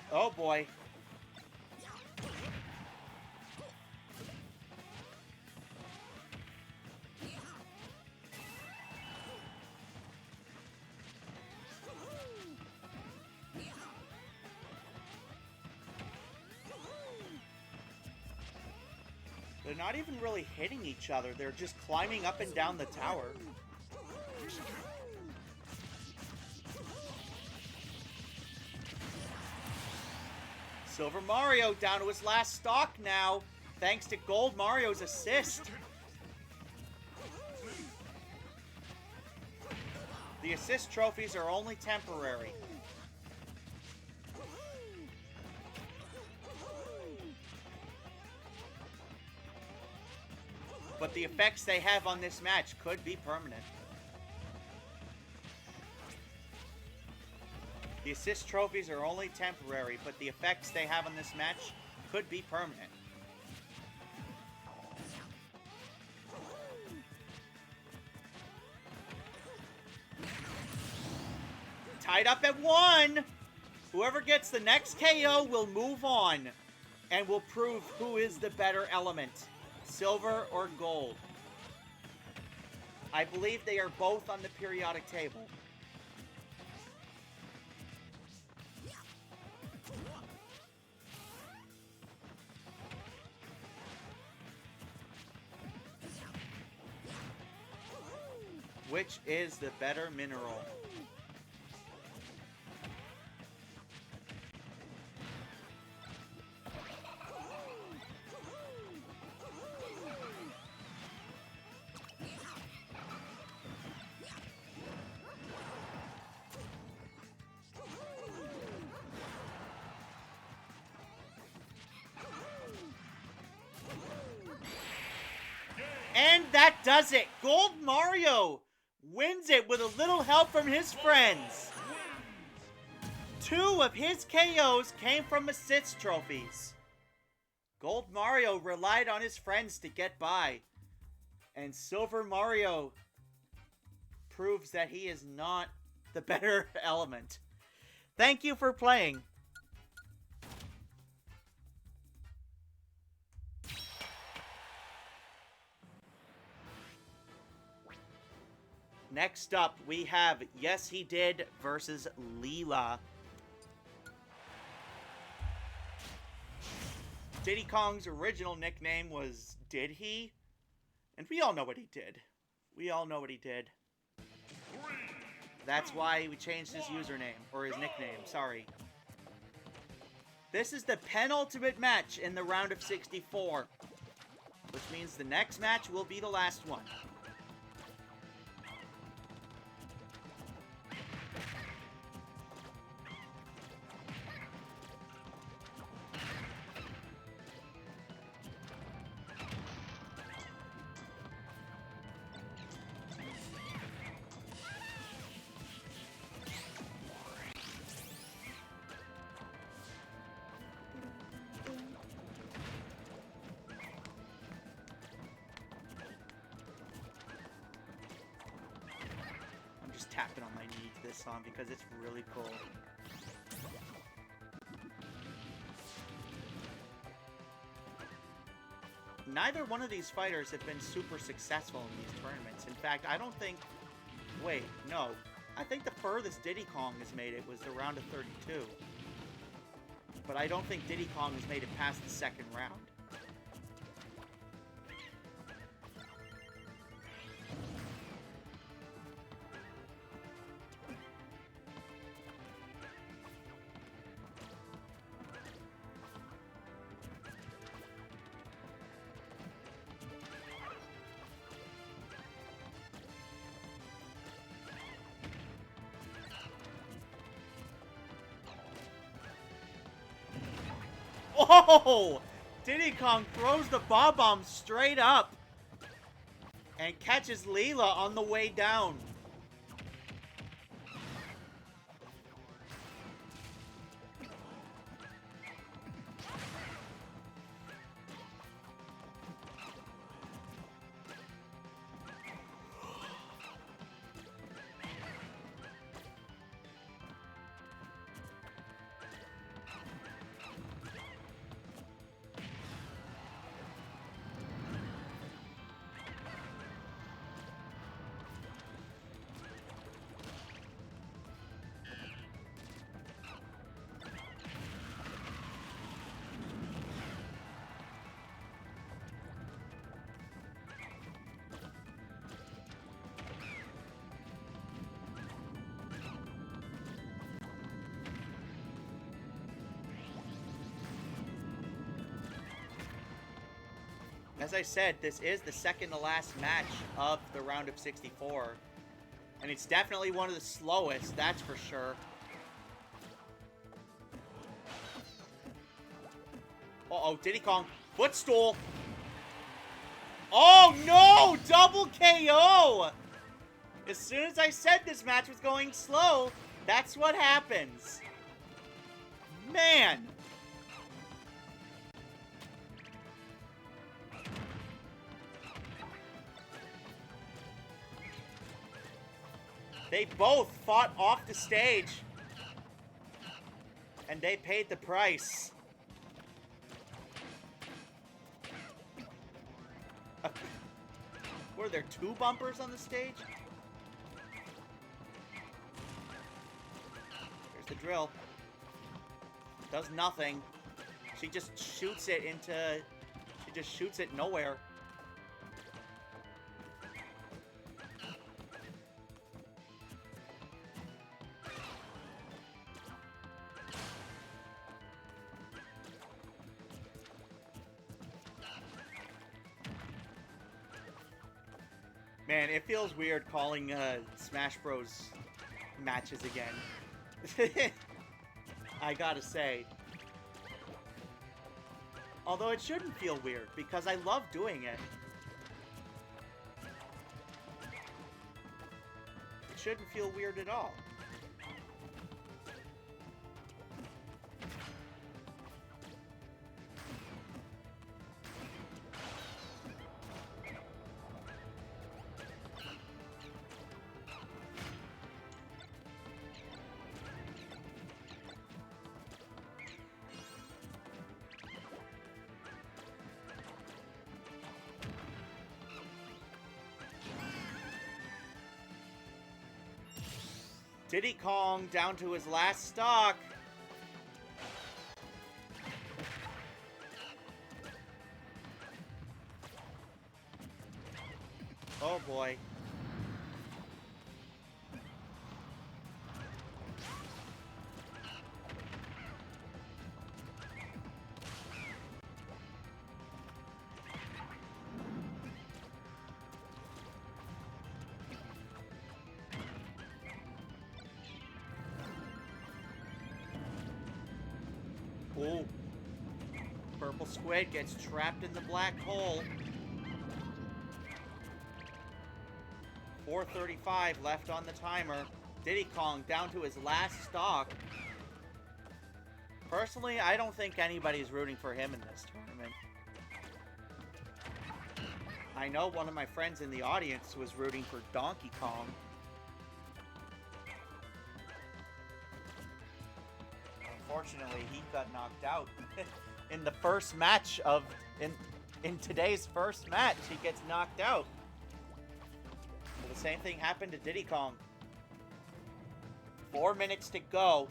[SPEAKER 1] Oh boy. They're not even really hitting each other. They're just climbing up and down the tower. Silver Mario down to his last stock now, thanks to Gold Mario's assist. The assist trophies are only temporary. But the effects they have on this match could be permanent. The assist trophies are only temporary, but the effects they have on this match could be permanent. Tied up at 1! Whoever gets the next KO will move on and will prove who is the better element, silver or gold. I believe they are both on the periodic table. Which is the better mineral? And that does it! Gold Mario wins it with a little help from his friends. 2 of his KOs came from assist trophies. Gold Mario relied on his friends to get by. And Silver Mario proves that he is not the better element. Thank you for playing. Next up, we have Yes He Did versus Lila. Diddy Kong's original nickname was Did He? And we all know what he did. We all know what he did. That's why we changed his username, or his nickname, sorry. This is the penultimate match in the round of 64. Which means the next match will be the last one. Tapping on my knee to this song because it's really cool. Neither one of these fighters have been super successful in these tournaments. In fact, I don't think... Wait, no. I think the furthest Diddy Kong has made it was the round of 32. But I don't think Diddy Kong has made it past the second round. Oh! Diddy Kong throws the Bob-Bomb straight up and catches Lila on the way down. As I said, this is the second to last match of the round of 64. And it's definitely one of the slowest, that's for sure. Uh-oh, Diddy Kong. Footstool. Oh, no! Double KO! As soon as I said this match was going slow, that's what happens. Man! They both fought off the stage. And they paid the price. Were there 2 bumpers on the stage? There's the drill. Does nothing. She just shoots it into... She just shoots it nowhere. Man, it feels weird calling Smash Bros. Matches again. I gotta say. Although it shouldn't feel weird, because I love doing it. It shouldn't feel weird at all. Diddy Kong down to his last stock. Oh boy. Oh. Purple Squid gets trapped in the black hole. 4:35 left on the timer. Diddy Kong down to his last stock. Personally, I don't think anybody's rooting for him in this tournament. I know one of my friends in the audience was rooting for Donkey Kong. Unfortunately, he got knocked out in the first match of in today's first match. He gets knocked out. So the same thing happened to Diddy Kong. 4 minutes to go.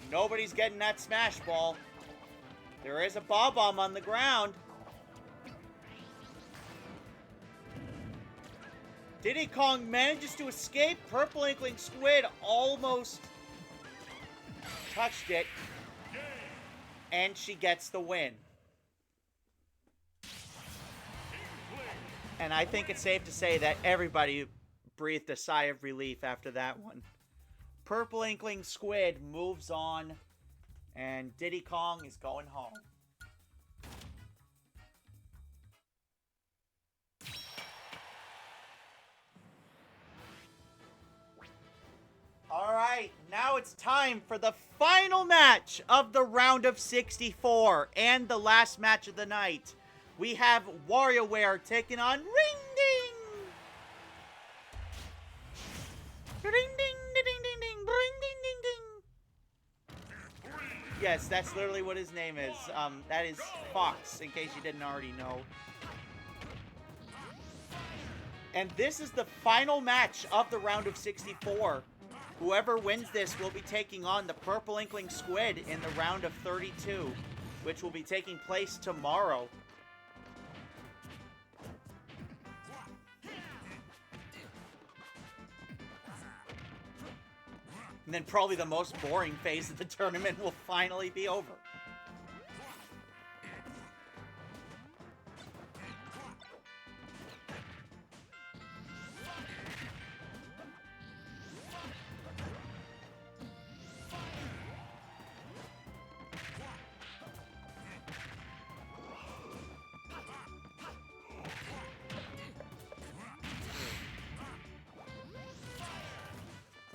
[SPEAKER 1] Nobody's getting that smash ball. There is a Bob-omb on the ground. Diddy Kong manages to escape. Purple Inkling Squid almost touched it. And she gets the win. And I think it's safe to say that everybody breathed a sigh of relief after that one. Purple Inkling Squid moves on. And Diddy Kong is going home. Alright, now it's time for the final match of the round of 64 and the last match of the night. We have WarioWare taking on Ring Ding! Ring Ding, ding, ding, ding, ding, ring ding, ding, ding. Yes, that's literally what his name is. That is Fox, in case you didn't already know. And this is the final match of the round of 64. Whoever wins this will be taking on the Purple Inkling Squid in the round of 32, which will be taking place tomorrow. And then probably the most boring phase of the tournament will finally be over.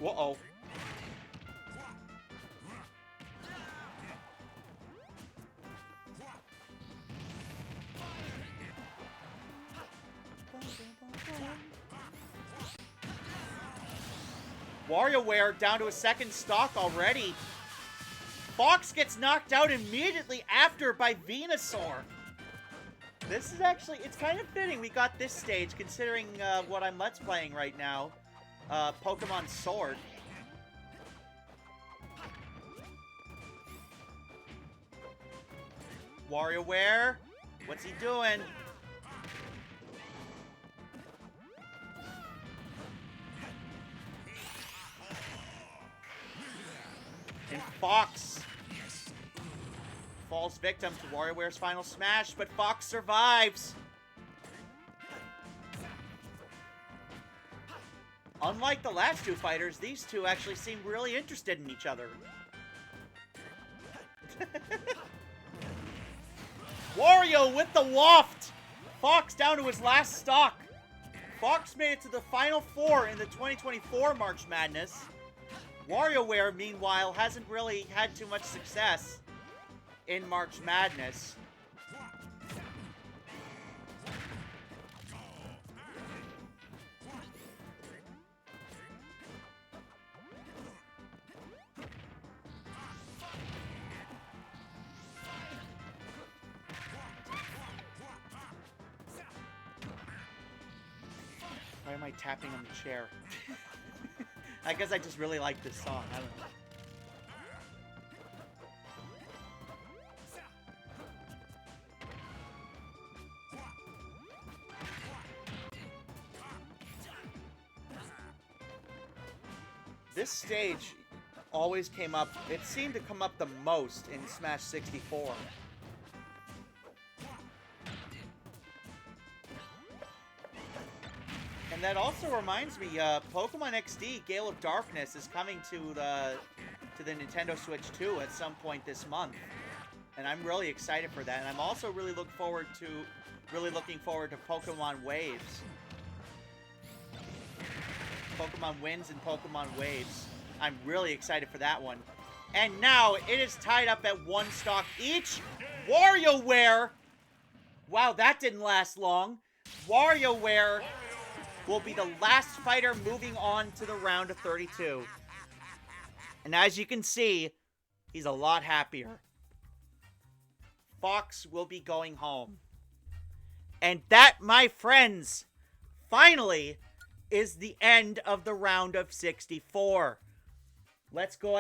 [SPEAKER 1] Uh-oh. WarioWare down to a second stock already. Fox gets knocked out immediately after by Venusaur. This is actually, it's kind of fitting we got this stage considering what I'm Let's Playing right now. Pokemon Sword. WarioWare, what's he doing? And Fox falls victim to WarioWare's final smash, but Fox survives. Unlike the last two fighters, these two actually seem really interested in each other. Wario with the waft! Fox down to his last stock. Fox made it to the Final Four in the 2024 March Madness. WarioWare, meanwhile, hasn't really had too much success in March Madness. Why am I tapping on the chair? I guess I just really like this song. I don't know. This stage always came up, it seemed to come up the most in Smash 64. And that also reminds me, Pokemon XD Gale of Darkness is coming to the Nintendo Switch 2 at some point this month. And I'm really excited for that. And I'm also really looking forward to Pokemon Waves. Pokemon Winds and Pokemon Waves. I'm really excited for that one. And now it is tied up at one stock each. WarioWare! Wow, that didn't last long. WarioWare will be the last fighter moving on to the round of 32. And as you can see, he's a lot happier. Fox will be going home. And that, my friends, finally is the end of the round of 64. Let's go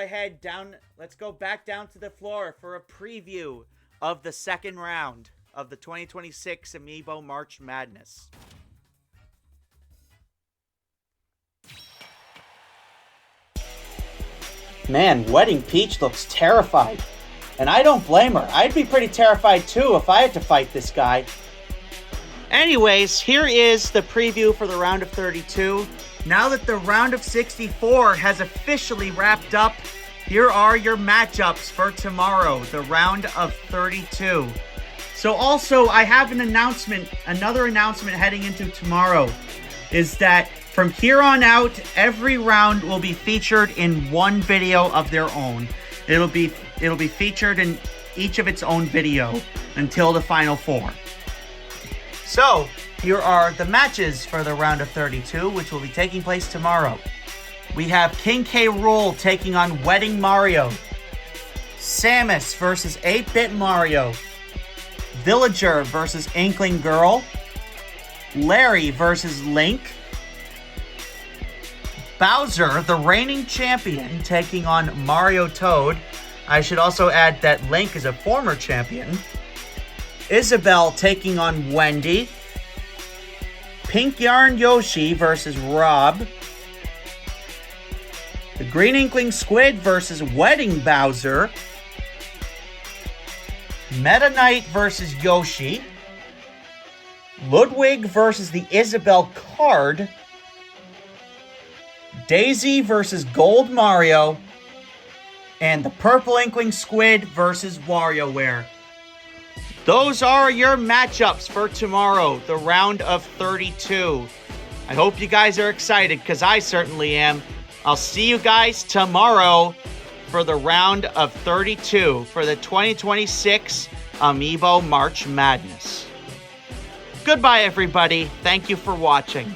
[SPEAKER 1] back down to the floor for a preview of the second round of the 2026 Amiibo March Madness. Man, Wedding Peach looks terrified. And I don't blame her. I'd be pretty terrified too if I had to fight this guy. Anyways, here is the preview for the round of 32. Now that the round of 64 has officially wrapped up, here are your matchups for tomorrow, the round of 32. So also, I have an announcement, another announcement heading into tomorrow, is that from here on out, every round will be featured in one video of their own. It'll be featured in each of its own video until the Final Four. So, here are the matches for the round of 32, which will be taking place tomorrow. We have King K. Rool taking on Wedding Mario. Samus versus 8-Bit Mario. Villager versus Inkling Girl. Larry versus Link. Bowser, the reigning champion, taking on Mario Toad. I should also add that Link is a former champion. Isabelle taking on Wendy. Pink Yarn Yoshi versus Rob. The Green Inkling Squid versus Wedding Bowser. Meta Knight versus Yoshi. Ludwig versus the Isabelle card. Daisy versus Gold Mario. And the Purple Inkling Squid versus WarioWare. Those are your matchups for tomorrow, the round of 32. I hope you guys are excited, because I certainly am. I'll see you guys tomorrow for the round of 32 for the 2026 Amiibo March Madness. Goodbye, everybody. Thank you for watching.